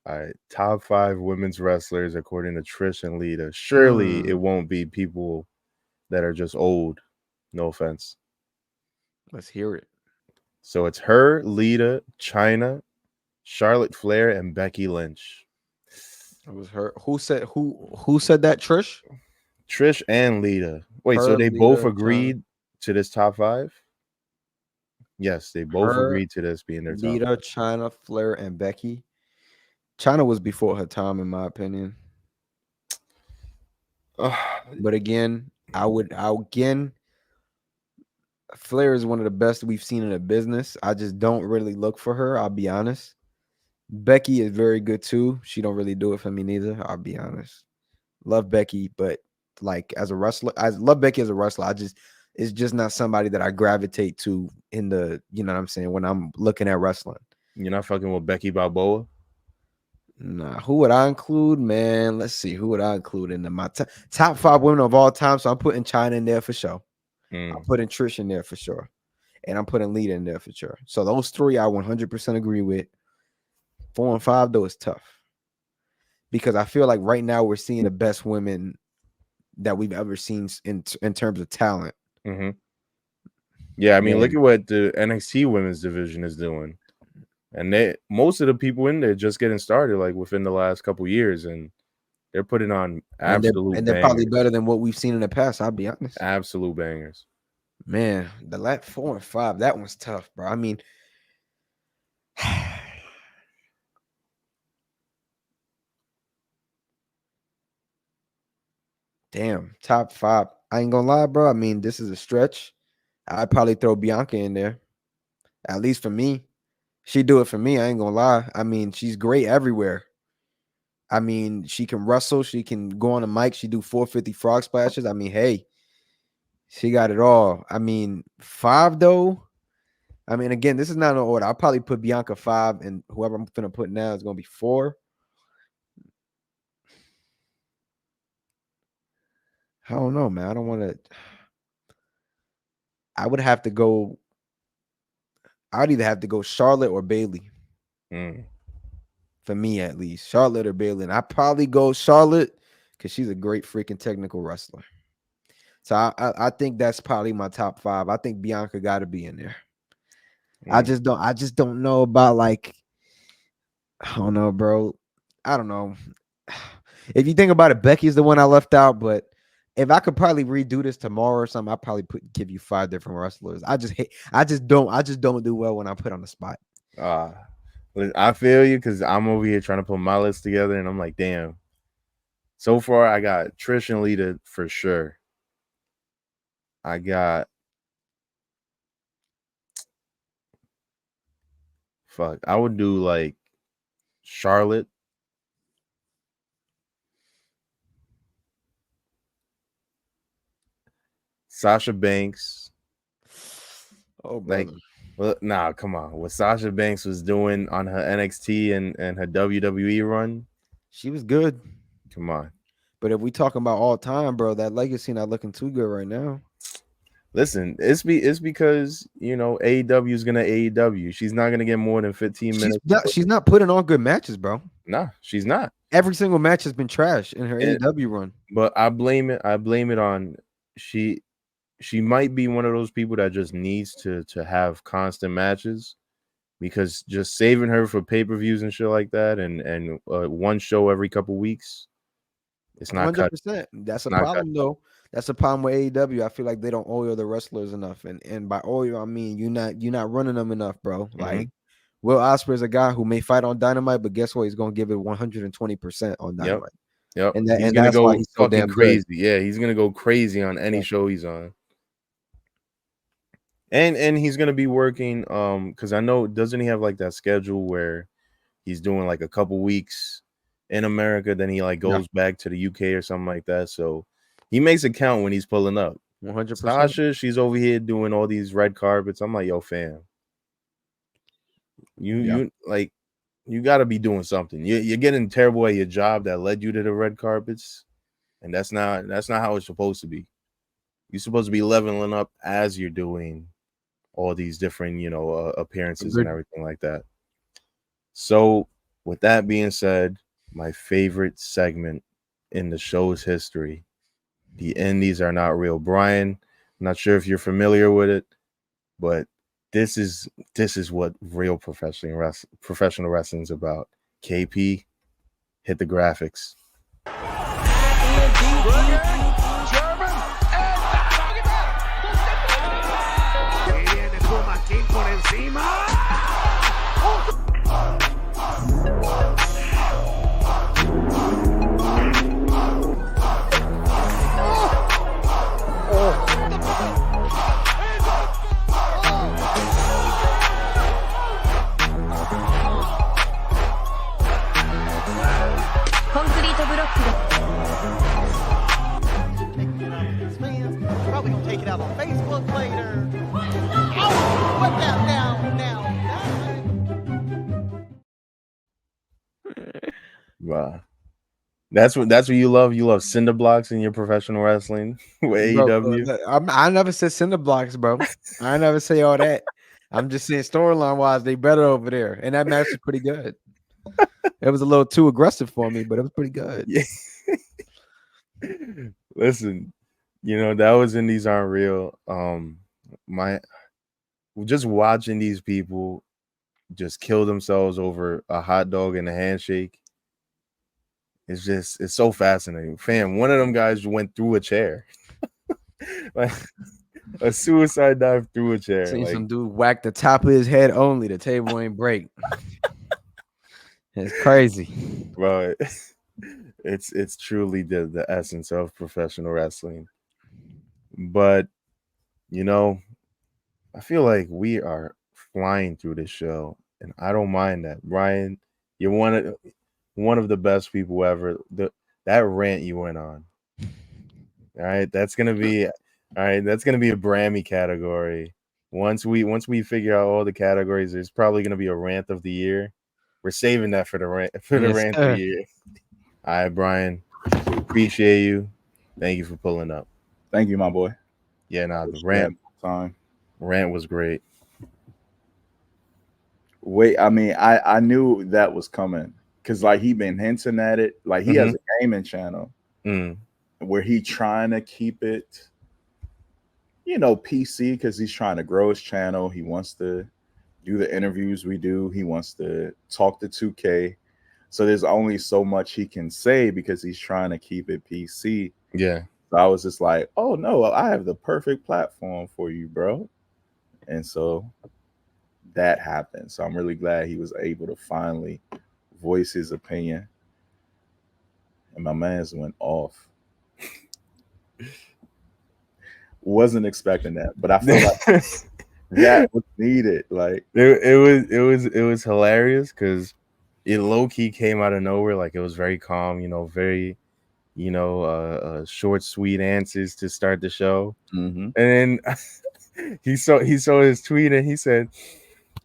All right, top 5 women's wrestlers according to Trish and Lita. Surely it won't be people that are just old. No offense. Let's hear it. So it's her, Lita, Chyna, Charlotte Flair, and Becky Lynch. It was her. Who said that? Trish? Trish and Lita. Wait, so they both agreed to this top 5? Yes, they both agreed to this being their top 5. Lita, Chyna, Flair, and Becky. Chyna was before her time, in my opinion. But again, Flair is one of the best we've seen in the business. I just don't really look for her. I'll be honest. Becky is very good too. She don't really do it for me neither. I'll be honest. Love Becky, but like as a wrestler, I love Becky as a wrestler. It's just not somebody that I gravitate to in the, you know what I'm saying, when I'm looking at wrestling. You're not fucking with Becky Balboa? Nah, who would I include, man? Let's see. Who would I include in my top 5 women of all time? So I'm putting Chyna in there for sure. I'm putting Trish in there for sure. And I'm putting Lita in there for sure. So those 3 I 100% agree with. 4 and 5, though, is tough. Because I feel like right now we're seeing the best women that we've ever seen in terms of talent. Yeah, I mean, Man. look at what the NXT women's division is doing. And most of the people in there just getting started like within the last couple years, and they're putting on absolute they're probably bangers. better than what we've seen in the past. I'll be honest. Absolute bangers. Man, the last 4 and 5, that one's tough, bro. I mean, damn, top 5. I ain't gonna lie, bro. I mean, this is a stretch. I'd probably throw Bianca in there. At least for me. She do it for me. I ain't gonna lie. I mean, she's great everywhere. I mean, she can wrestle. She can go on the mic. She do 450 frog splashes. I mean, hey, she got it all. I mean, 5 though. I mean, again, this is not an order. I'll probably put Bianca 5, and whoever I'm gonna put now is gonna be 4. I don't know, man. I don't want to. I would have to go. I'd either have to go Charlotte or Bailey. For me, at least, Charlotte or Bailey. And I probably go Charlotte because she's a great freaking technical wrestler. So I think that's probably my top 5. I think Bianca got to be in there. I just don't know about like. I don't know, bro. I don't know. If you think about it, Becky's the one I left out, but if I could probably redo this tomorrow or something, I'd probably give you 5 different wrestlers. I just don't do well when I put on the spot. I feel you because I'm over here trying to put my list together, and I'm like, damn. So far, I got Trish and Lita for sure. I got I would do like Charlotte. Sasha Banks. Oh, brother. Well, nah, come on. What Sasha Banks was doing on her NXT and her WWE run, she was good. Come on. But if we talking about all time, bro, that legacy not looking too good right now. Listen, it's because AEW is gonna AEW. She's not gonna get more than 15 minutes. She's not putting on good matches, bro. Nah, she's not. Every single match has been trash in her AEW run. But I blame it on she might be one of those people that just needs to have constant matches, because just saving her for pay-per-views and shit like that and one show every couple weeks, it's not 100%. That's a problem though. That's a problem with AEW. I feel like they don't oil the wrestlers enough, and by oil I mean you're not running them enough, bro. Mm-hmm. Like Will Ospreay is a guy who may fight on Dynamite, but guess what? He's gonna give it 120% on Dynamite. Yep. And he's gonna go fucking crazy. Yeah, he's gonna go crazy on any show he's on. And he's gonna be working because I know, doesn't he have like that schedule where he's doing like a couple weeks in America, then he like goes back to the UK or something like that. So he makes it count when he's pulling up. 100%. Sasha, she's over here doing all these red carpets. I'm like, yo, fam, you like, you got to be doing something. You're getting terrible at your job that led you to the red carpets, and that's not how it's supposed to be. You're supposed to be leveling up as you're doing all these different, appearances and everything like that. So with that being said, my favorite segment in the show's history, the Indies Are Not Real. Bryan, I'm not sure if you're familiar with it, but this is what real professional wrestling is about. KP, hit the graphics. Probably gonna take it out on Facebook later. Oh, what now? Wow. That's what you love. You love cinder blocks in your professional wrestling with AEW. I never said cinder blocks, bro. I never say all that. I'm just saying storyline wise, they better over there, and that match was pretty good. It was a little too aggressive for me, but it was pretty good. Yeah. Listen, that was Indies Aren't Real. just watching these people just kill themselves over a hot dog and a handshake. It's so fascinating. Fam, one of them guys went through a chair. Like a suicide dive through a chair. Seen Like, some dude whack the top of his head only. The table ain't break. It's crazy. bro, it's truly the essence of professional wrestling. But you know, I feel like we are flying through this show, and I don't mind that. Bryan, you're one of the best people ever. That rant you went on. All right, that's gonna be a Brammy category. Once we figure out all the categories, there's probably gonna be a rant of the year. We're saving that for the rant Yes, of sir. the year. All right, Bryan, appreciate you. Thank you for pulling up. Thank you, my boy. Yeah, the Wish we had rant more time. was great. Wait, I mean, I knew that was coming because like he been hinting at it. Like he has a gaming channel where he trying to keep it, PC because he's trying to grow his channel. He wants to do the interviews we do. He wants to talk to 2K. So there's only so much he can say because he's trying to keep it PC. Yeah. So I was just like, oh no, I have the perfect platform for you, bro. And so that happened. So I'm really glad he was able to finally voice his opinion. And my man's went off. Wasn't expecting that, but I feel like that was needed. Like it was hilarious because it low key came out of nowhere. Like it was very calm, very, short, sweet answers to start the show. Mm-hmm. And then he saw his tweet and he said,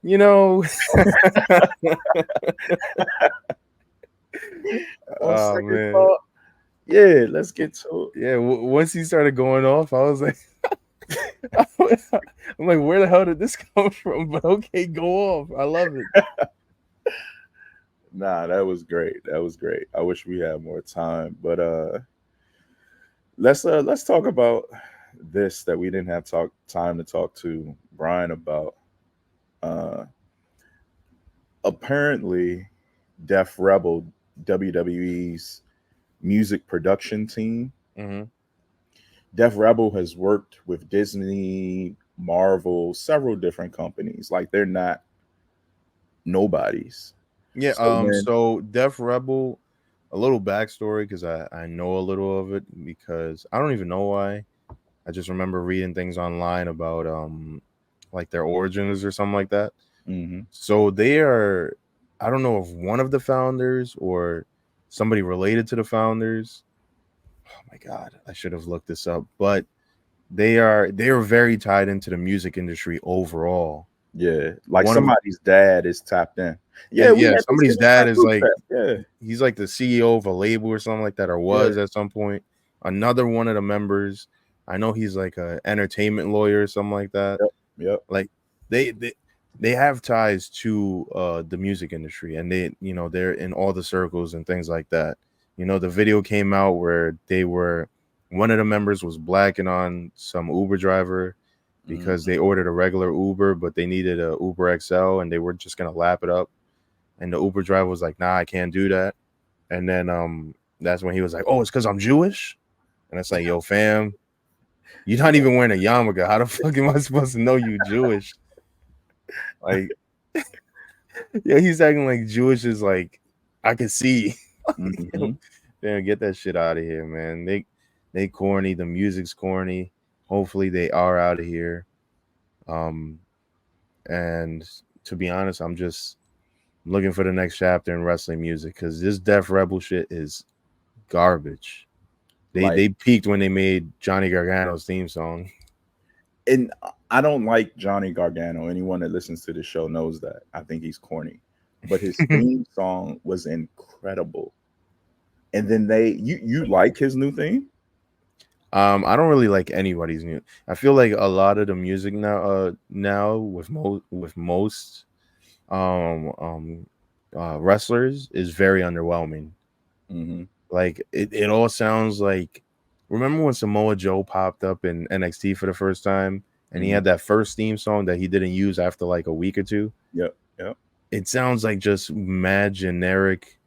oh man, thought, yeah, let's get to it. Yeah, once he started going off, I was like, I'm like, where the hell did this come from? But okay, go off. I love it. Nah, that was great. That was great. I wish we had more time, but let's talk about this that we didn't have time to talk to Bryan about. Apparently, Def Rebel, WWE's music production team. Def Rebel has worked with Disney, Marvel, several different companies. Like they're not nobodies. Yeah. So Def Rebel, a little backstory because I know a little of it because I don't even know why. I just remember reading things online about like their origins or something like that. So they are, I don't know if one of the founders or somebody related to the founders. Oh my God, I should have looked this up, but they are very tied into the music industry overall. Yeah, like somebody's dad is tapped in. Yeah, somebody's dad is like, he's like the CEO of a label or something like that, or was at some point. Another one of the members, I know he's like an entertainment lawyer or something like that. Yep. Like they have ties to the music industry, and they're in all the circles and things like that. The video came out where one of the members was blacking on some Uber driver because they ordered a regular Uber, but they needed a Uber XL and they were just going to lap it up. And the Uber driver was like, nah, I can't do that. And then that's when he was like, oh, it's because I'm Jewish. And it's like, yo, fam, you're not even wearing a yarmulke. How the fuck am I supposed to know you Jewish? Like, yeah, he's acting like Jewish is like, I can see. Damn, get that shit out of here, man. They corny. The music's corny. Hopefully they are out of here. And to be honest, I'm just looking for the next chapter in wrestling music because this Def Rebel shit is garbage. They peaked when they made Johnny Gargano's theme song. And I don't like Johnny Gargano. Anyone that listens to the show knows that. I think he's corny. But his theme song was incredible. And then you like his new theme? I don't really like anybody's new. I feel like a lot of the music now with most wrestlers is very underwhelming. Like it all sounds like, remember when Samoa Joe popped up in NXT for the first time and he had that first theme song that he didn't use after like a week or two. Yep. It sounds like just mad generic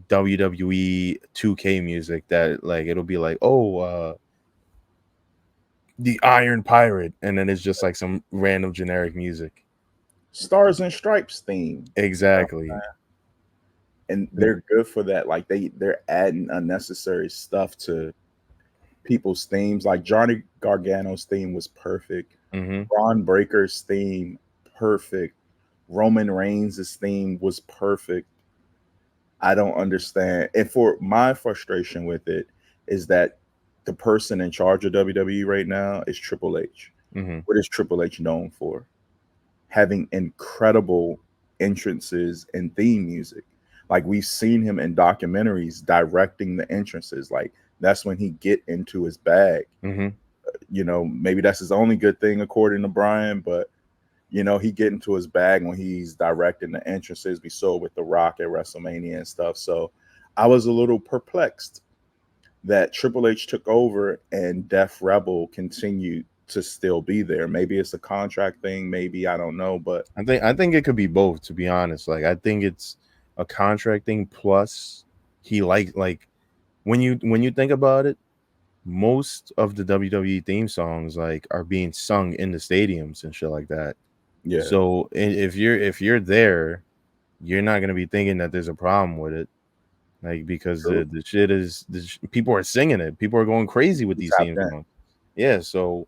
WWE 2K music that like it'll be like, the Iron Pirate, and then it's just like some random generic music. Stars and Stripes theme. Exactly. And they're good for that. Like they're adding unnecessary stuff to people's themes. Like Johnny Gargano's theme was perfect. Braun Breaker's theme, perfect. Roman Reigns' theme was perfect. I don't understand. And for my frustration with it is that the person in charge of WWE right now is Triple H. What is Triple H known for? Having incredible entrances and theme music. Like we've seen him in documentaries directing the entrances. Like that's when he get into his bag. You know, maybe that's his only good thing according to Bryan, but you know, he get into his bag when he's directing the entrances. We saw it with The Rock at WrestleMania and stuff. So I was a little perplexed that Triple H took over and Def Rebel continued to still be there. Maybe it's a contract thing, maybe, I don't know, but I think it could be both, to be honest. Like I think it's a contract thing plus he like when you think about it, most of the WWE theme songs like are being sung in the stadiums and shit like that. yeah. So if you're there, you're not gonna be thinking that there's a problem with it, like because the shit is people are singing it, people are going crazy with these theme songs. Yeah, so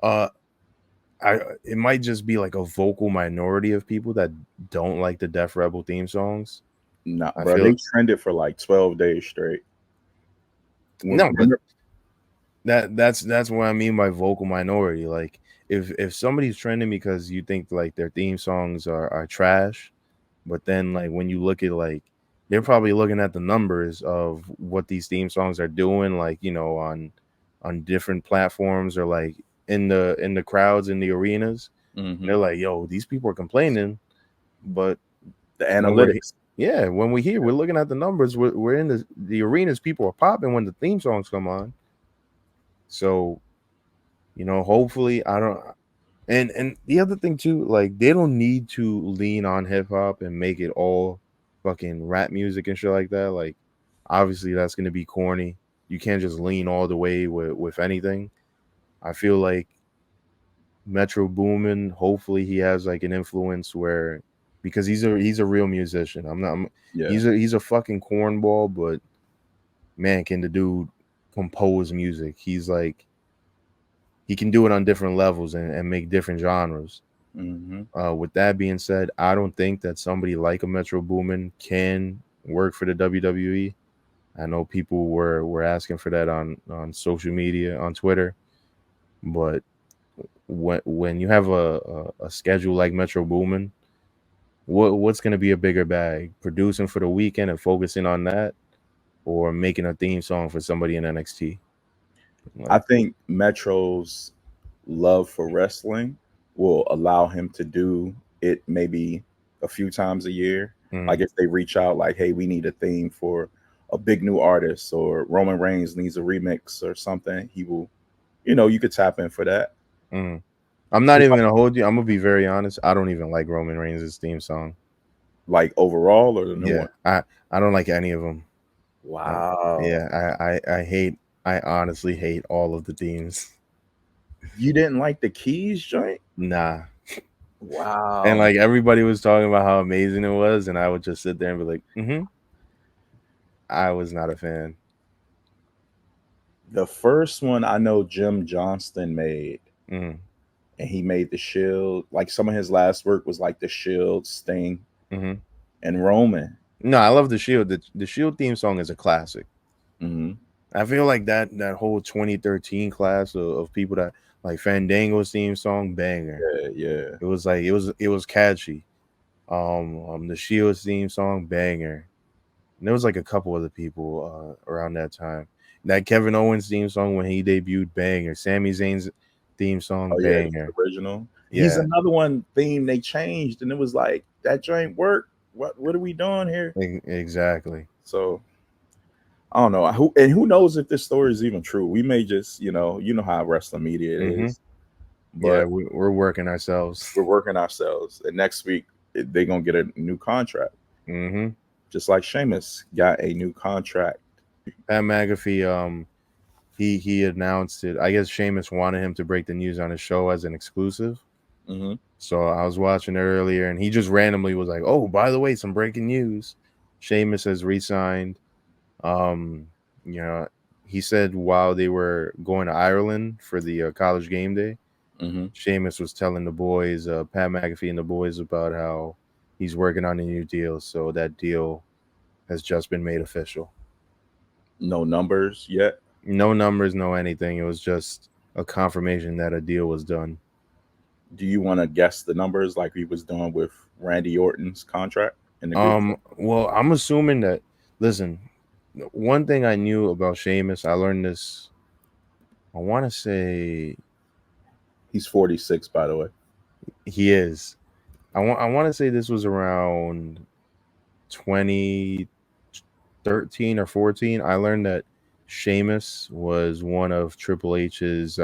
it might just be like a vocal minority of people that don't like the Def Rebel theme songs. No, bro, they trended for like 12 days straight. But that's what I mean by vocal minority. Like if somebody's trending because you think like their theme songs are trash, but then like when you look at like they're probably looking at the numbers of what these theme songs are doing, like you know on different platforms or like in the crowds in the arenas. They're like, yo, these people are complaining, but the analytics. When we're looking at the numbers, we're in the arenas, people are popping when the theme songs come on. So, you know, hopefully and the other thing too, like they don't need to lean on hip hop and make it all fucking rap music and shit like that. Like obviously that's gonna be corny. You can't just lean all the way with anything. I feel like Metro Boomin, hopefully he has like an influence where because he's a real musician. He's a fucking cornball, but man, can the dude compose music? He's like he can do it on different levels and make different genres. With that being said, I don't think that somebody like a Metro Boomin can work for the WWE. I know people were asking for that on social media, on Twitter, but when you have a schedule like Metro Boomin, what's going to be a bigger bag? Producing for the weekend and focusing on that, or making a theme song for somebody in NXT? I think Metro's love for wrestling will allow him to do it maybe a few times a year. Like if they reach out like, hey, we need a theme for a big new artist, or Roman Reigns needs a remix or something, he will, you know, you could tap in for that. I'm not even gonna hold you. I'm gonna be very honest. I don't even like Roman Reigns' theme song. Like overall or the new one? I don't like any of them. Wow. I honestly hate all of the themes. You didn't like the Keys joint? Nah. Wow. And like everybody was talking about how amazing it was, and I would just sit there and be like, I was not a fan. The first one I know Jim Johnston made. And he made the Shield. Like some of his last work was like the Shield, Sting, and Roman. No, I love the Shield. The Shield theme song is a classic. I feel like that whole 2013 class of people that like Fandango's theme song, banger. Yeah. It was like it was catchy. The Shield's theme song, banger. And there was like a couple other people around that time. That Kevin Owens theme song when he debuted, banger. Sami Zayn's theme song, banger. The original. Yeah. He's another one theme they changed, and it was like that joint work. What are we doing here? Exactly. So I don't know who knows if this story is even true. We may just, you know how wrestling media is. Yeah, but we're working ourselves. we're working ourselves. And next week they're gonna get a new contract, Mm-hmm. just like Sheamus got a new contract. Pat McAfee, he announced it. I guess Sheamus wanted him to break the news on his show as an exclusive. Mm-hmm. So I was watching it earlier, and he just randomly was like, "Oh, by the way, some breaking news: Sheamus has re-signed." You know, he said while they were going to Ireland for the college game day, Mm-hmm. Sheamus was telling the boys, Pat McAfee and the boys, about how he's working on a new deal. So that deal has just been made official. No numbers yet. No numbers, no anything. It was just a confirmation that a deal was done. Do you want to guess the numbers like he was doing with Randy Orton's contract in the group? Well, I'm assuming that. Listen, one thing I knew about Sheamus, I learned this. I want to say He's 46, by the way. he is. I want to say this was around 2013 or 14. I learned that Sheamus was one of Triple H's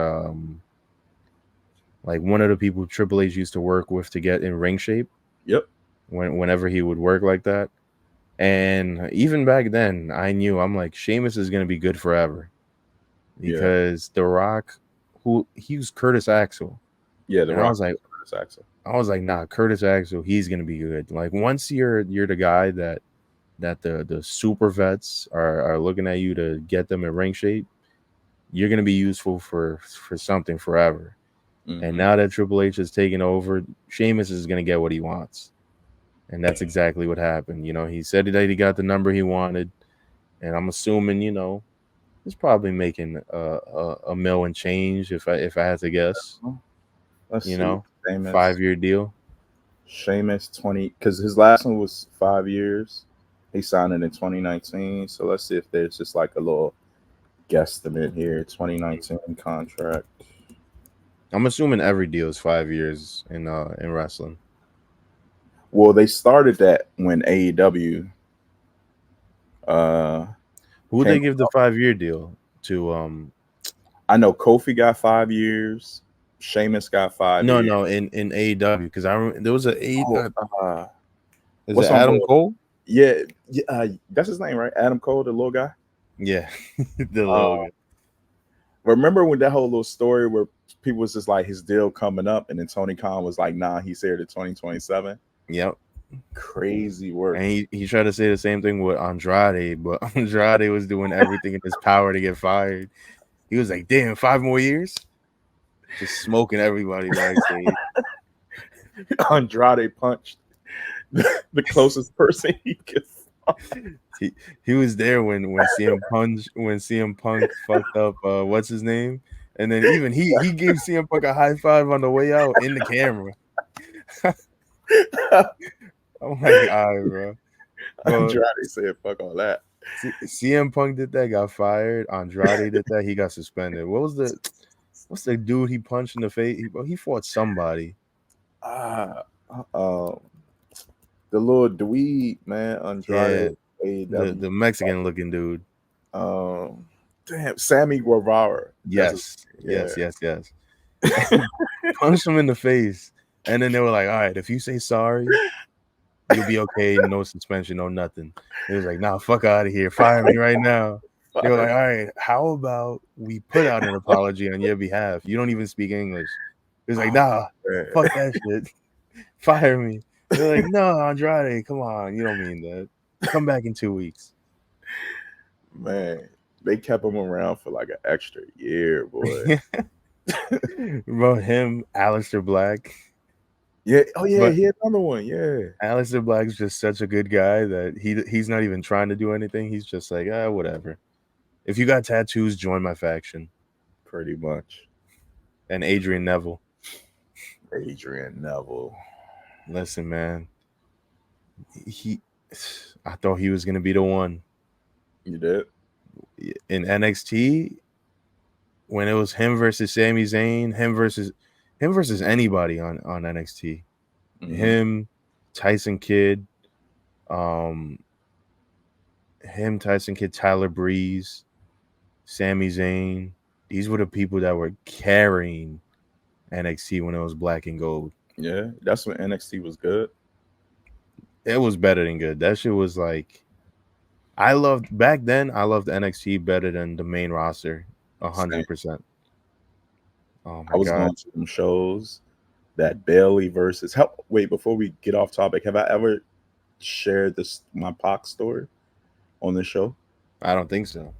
like one of the people Triple H used to work with to get in ring shape. Yep. Whenever he would work like that. And even back then, I knew, I'm like, Sheamus is gonna be good forever. Because The Rock, he was Curtis Axel. Yeah, and Rock I was like, Curtis Axel. I was like, nah, Curtis Axel, he's gonna be good. Like once you're the guy that the super vets are looking at you to get them in ring shape, you're gonna be useful for something forever. Mm-hmm. And now that Triple H has taken over, Sheamus is gonna get what he wants. And that's exactly what happened. You know, he said that he got the number he wanted, and I'm assuming, you know, he's probably making a mil and change if I had to guess. Let's you see. know, Sheamus. 5-year deal. Sheamus 20, because his last one was 5 years. He signed it in 2019. So let's see if there's just like a little guesstimate here. 2019 contract. I'm assuming every deal is 5 years in wrestling. Well, they started that when AEW. Who they give the 5-year deal to? I know Kofi got 5 years. Sheamus got 5 years. No, in AEW, because there was a is what's it Adam Cole? Yeah, that's his name, right? Adam Cole, the little guy. Yeah, the little guy. Remember when that whole little story where people was just like his deal coming up, and then Tony Khan was like, "Nah, he's here to 2027." Yep. Crazy work. And he tried to say the same thing with Andrade, but Andrade was doing everything in his power to get fired. He was like, "Damn, 5 more years." Just smoking everybody backstage. Andrade punched the closest person he could find. He was there when CM Punk fucked up what's his name, and then even he gave CM Punk a high five on the way out in the camera. Oh my god, bro! Andrade said, "Fuck all that." CM Punk did that, got fired. Andrade did that, he got suspended. What's the dude he punched in the face? He fought somebody. The little dweeb, man, Andrade. Yeah, the Mexican looking dude. Damn, Sammy Guevara. Yes. Punched him in the face, and then they were like, "All right, if you say sorry, you'll be okay. No suspension, no nothing." He was like, "Nah, fuck out of here. Fire me right now." They were like, "All right, how about we put out an apology on your behalf? You don't even speak English." He was like, "Nah, fuck that shit. Fire me." They're like, "No, Andrade, come on. You don't mean that. Come back in 2 weeks." Man, they kept him around for like an extra year, boy. Bro, him, Aleister Black. Yeah. Oh, yeah. He had another one. Yeah. Aleister Black's just such a good guy that he's not even trying to do anything. He's just like, whatever. If you got tattoos, join my faction. Pretty much. And Adrian Neville. Listen, man. I thought he was gonna be the one. You did? In NXT, when it was him versus Sami Zayn, him versus anybody on NXT. Mm-hmm. Him, Tyson Kidd, Tyler Breeze, Sami Zayn. These were the people that were carrying NXT when it was black and gold. Yeah, that's when NXT was good. It was better than good. That shit was like, I loved NXT better than the main roster, 100%. Oh my I was god! going to some shows that Bailey versus. Wait, before we get off topic, have I ever shared my Pac story on the show? I don't think so.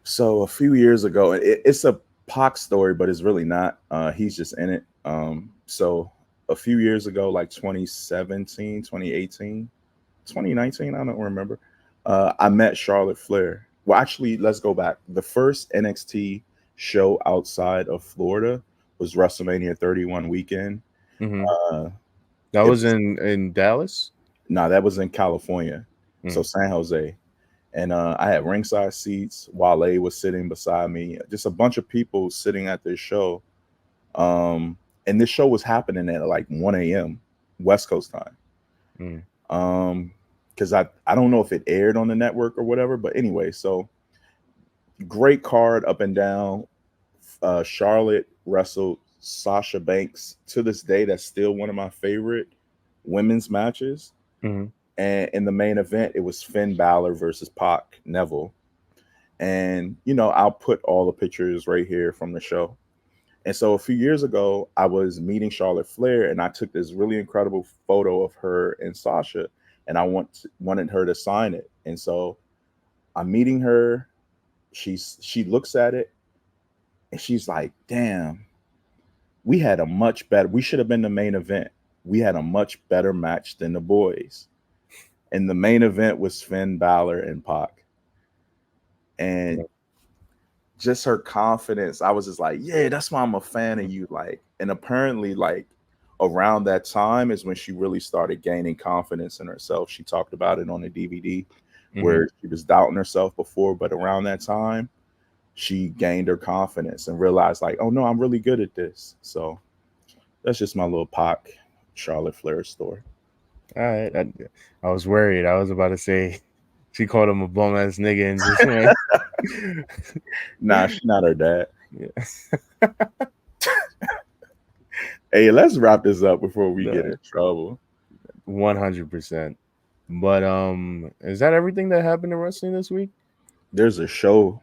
So a few years ago, it's a Pac story, but it's really not. He's just in it. So a few years ago, like 2017, 2018, 2019, I don't remember. I met Charlotte Flair. Well, actually, let's go back. The first NXT show outside of Florida was WrestleMania 31 weekend. That was in Dallas? No, that was in California. So San Jose. And I had ringside seats. Wale was sitting beside me. Just a bunch of people sitting at this show. And this show was happening at like 1 a.m. West Coast time. Because I don't know if it aired on the network or whatever. But anyway, so great card up and down. Charlotte wrestled Sasha Banks. To this day, that's still one of my favorite women's matches. And in the main event, it was Finn Balor versus Pac Neville. And, you know, I'll put all the pictures right here from the show. And so a few years ago, I was meeting Charlotte Flair, and I took this really incredible photo of her and Sasha, and I wanted her to sign it. And so I'm meeting her. She looks at it, and she's like, damn, we should have been the main event. We had a much better match than the boys. And the main event was Finn Balor and Pac. And just her confidence, I was just like, yeah, that's why I'm a fan of you. Like, and apparently, like, around that time is when she really started gaining confidence in herself. She talked about it on the DVD where she was doubting herself before, but around that time, she gained her confidence and realized, like, oh no, I'm really good at this. So that's just my little Pac Charlotte Flair story. All right. I was worried. I was about to say she called him a bum ass nigga and just went. Nah, she's not her dad. Yeah. Hey, let's wrap this up before we get in trouble. 100%. But is that everything that happened in wrestling this week? There's a show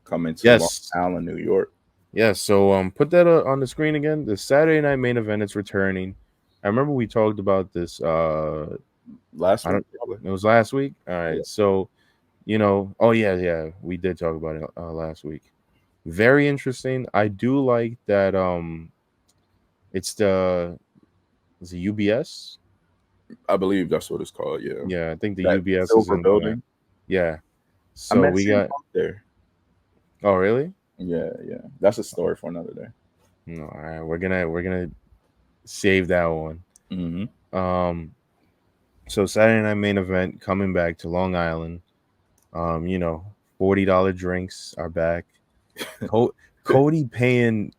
coming to Long Island, New York. Yes. So put that on the screen again. The Saturday night main event is returning. I remember we talked about this last week. It was last week. All right. Yeah. So, you know, we did talk about it last week. Very interesting. I do like that it's the UBS. I believe that's what it's called. Yeah. Yeah, I think the that UBS is in building. Yeah. So we got there. Oh, really? Yeah. That's a story for another day. No, all right. We're gonna save that one. So Saturday night main event coming back to Long Island. You know, $40 drinks are back. Cody paying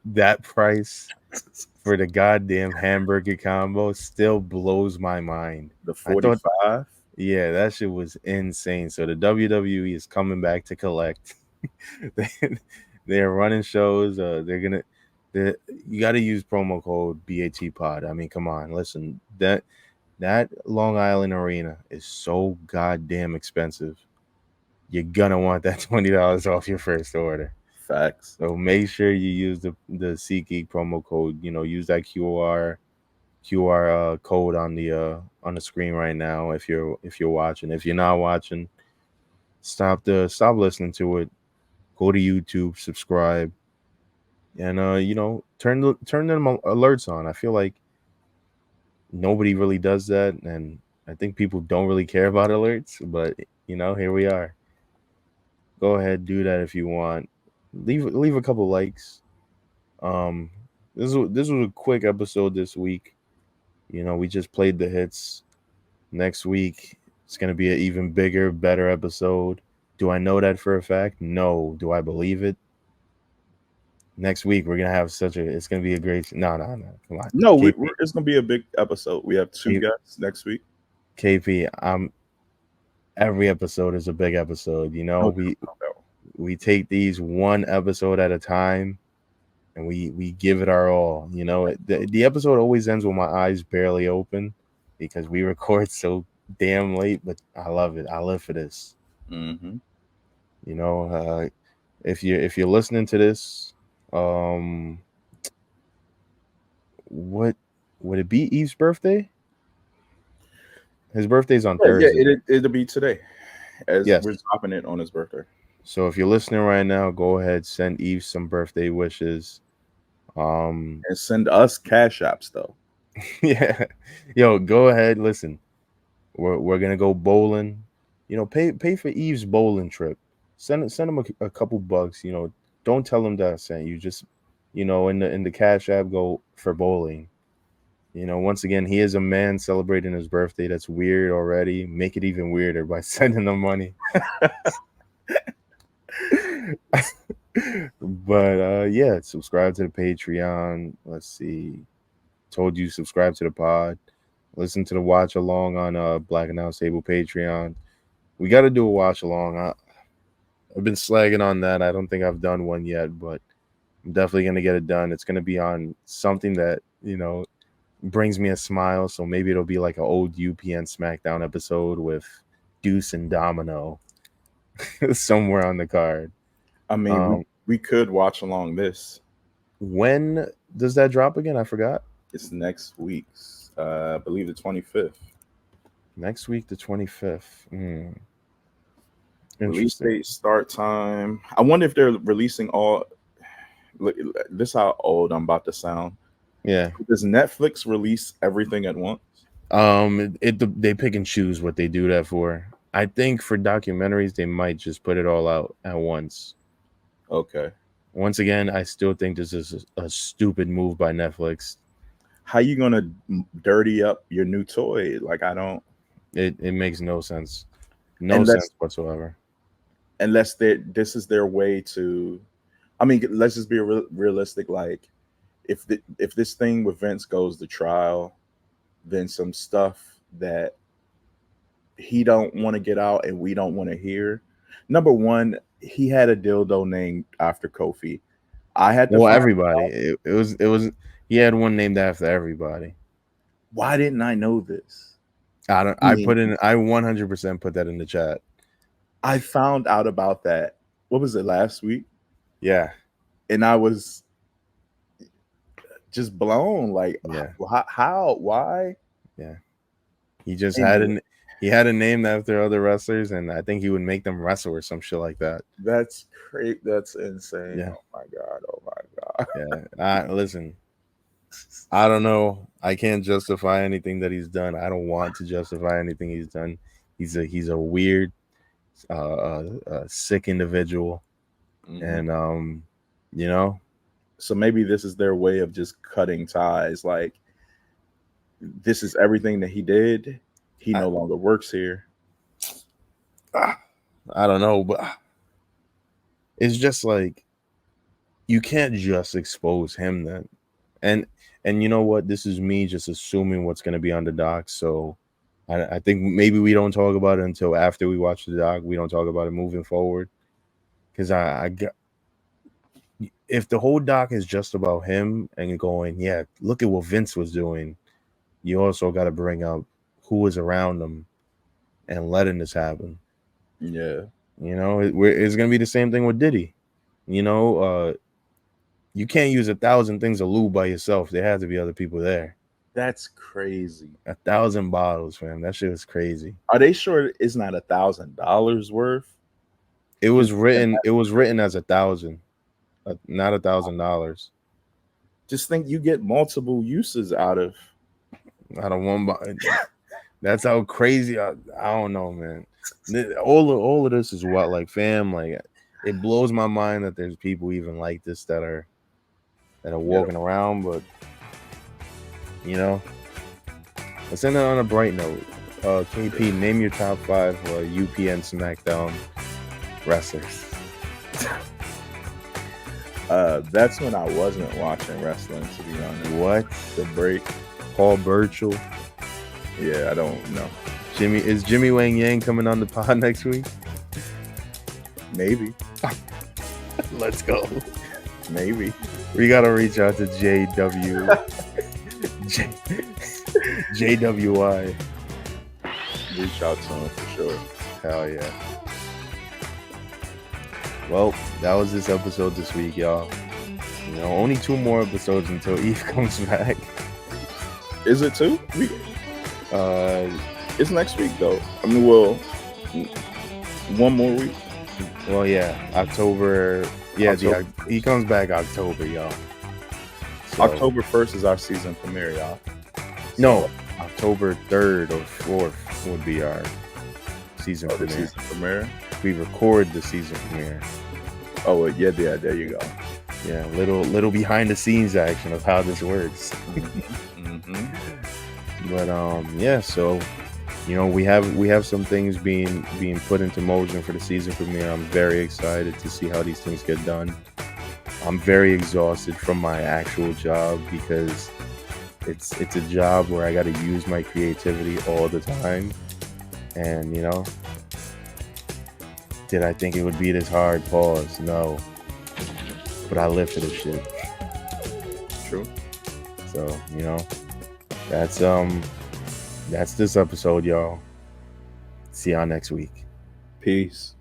that price for the goddamn hamburger combo still blows my mind. The 45. Yeah, that shit was insane. So the WWE is coming back to collect. They're running shows. You got to use promo code BATPOD. I mean, come on, listen. That Long Island arena is so goddamn expensive. You're gonna want that $20 off your first order. Facts. So make sure you use the SeatGeek promo code. You know, use that QR code on the screen right now. If you're watching, if you're not watching, stop listening to it. Go to YouTube, subscribe, and you know, turn them alerts on. I feel like nobody really does that, and I think people don't really care about alerts. But you know, here we are. Go ahead, do that if you want. Leave a couple likes. This was a quick episode this week. You know, we just played the hits. Next week it's gonna be an even bigger, better episode. Do I know that for a fact? No. Do I believe it? Next week we're gonna have it's gonna be a great. No, come on. No, it's gonna be a big episode. We have two guests next week. KP, every episode is a big episode. You know, we take these one episode at a time, and we give it our all. You know, the episode always ends with my eyes barely open because we record so damn late, but I love it. I live for this. Mm-hmm. You know, if you're listening to this, what would it be? Eve's birthday? His birthday's on Thursday. Yeah, it'll be today, as Yes. we're dropping it on his birthday. So if you're listening right now, go ahead, send Eve some birthday wishes. And send us cash apps though. Yeah, yo, go ahead. Listen, we're gonna go bowling. You know, pay for Eve's bowling trip. Send him a couple bucks. You know, don't tell him that I sent you. Just, you know, in the cash app, go for bowling. You know, once again, he is a man celebrating his birthday. That's weird already. Make it even weirder by sending him money. But yeah, subscribe to the Patreon. Let's see. Told you, subscribe to the pod. Listen to the watch along on Black Announce Table Patreon. We got to do a watch along. I've been slagging on that. I don't think I've done one yet, but I'm definitely gonna get it done. It's gonna be on something that, you know, brings me a smile. So maybe it'll be like an old UPN SmackDown episode with Deuce and Domino somewhere on the card. I mean, we could watch along this. When does that drop again? I forgot. It's next week's, I believe the 25th. Next week, the 25th. Release date, start time. I wonder if they're releasing all. Look, this is how old I'm about to sound. Yeah. Does Netflix release everything at once? They pick and choose what they do that for. I think for documentaries, they might just put it all out at once. Okay. Once again, I still think this is a stupid move by Netflix. How you gonna dirty up your new toy? Like, I don't. It makes no sense. No sense whatsoever. Unless this is their way to. I mean, let's just be realistic. Like, if this thing with Vince goes to trial, then some stuff that he don't want to get out and we don't want to hear. Number one, he had a dildo named after Kofi. I had to. Well, everybody. It was. He had one named after everybody. Why didn't I know this? I 100% put that in the chat. I found out about that. What was it, last week? Yeah. And I was just blown. Like, yeah. How? Why? Yeah. He just had a name after other wrestlers, and I think he would make them wrestle or some shit like that. That's great. That's insane. Yeah. Oh my god. Yeah. Listen, I don't know. I can't justify anything that he's done. I don't want to justify anything he's done. He's a weird, sick individual, and you know. So maybe this is their way of just cutting ties. Like, this is everything that he did. He no longer works here. I don't know, but it's just like you can't just expose him then. And you know what? This is me just assuming what's going to be on the doc. So I think maybe we don't talk about it until after we watch the doc. We don't talk about it moving forward. Because if the whole doc is just about him and going, yeah, look at what Vince was doing, you also got to bring up who was around him and letting this happen. Yeah. You know, it's going to be the same thing with Diddy. You know, you can't use 1,000 things of lube by yourself. There have to be other people there. That's crazy. 1,000 bottles, fam. That shit is crazy. Are they sure it's not $1,000 worth? It was written as 1,000, not $1,000. Just think you get multiple uses out of one bottle. That's how crazy. I don't know, man. All of this is what, like, fam, like, it blows my mind that there's people even like this that are walking around. But you know, let's end it on a bright note. KP, name your top 5 UPN SmackDown wrestlers. That's when I wasn't watching wrestling, to be honest. What? The break. Paul Burchill. Yeah, I don't know. Is Jimmy Wang Yang coming on the pod next week? Maybe. Let's go. Maybe. We gotta reach out to JWI. Reach out to him for sure. Hell yeah. Well, that was this episode this week, y'all. You know, only 2 more episodes until Eve comes back. Is it 2? It's next week though. I mean, well, 1 more week. Well, yeah, October. Yeah, October. he comes back October, y'all. So, October 1st is our season premiere, y'all. No, October 3rd or 4th would be our season The premiere. season premiere. We record the season premiere. Oh, well, yeah, there you go. Yeah, little behind the scenes action of how this works. Mm-hmm. But yeah, so you know, we have some things being put into motion for the season premiere. I'm very excited to see how these things get done. I'm very exhausted from my actual job because it's a job where I got to use my creativity all the time. And you know, did I think it would be this hard? Pause. No. But I live for this shit. True. So, you know, that's this episode, y'all. See y'all next week. Peace.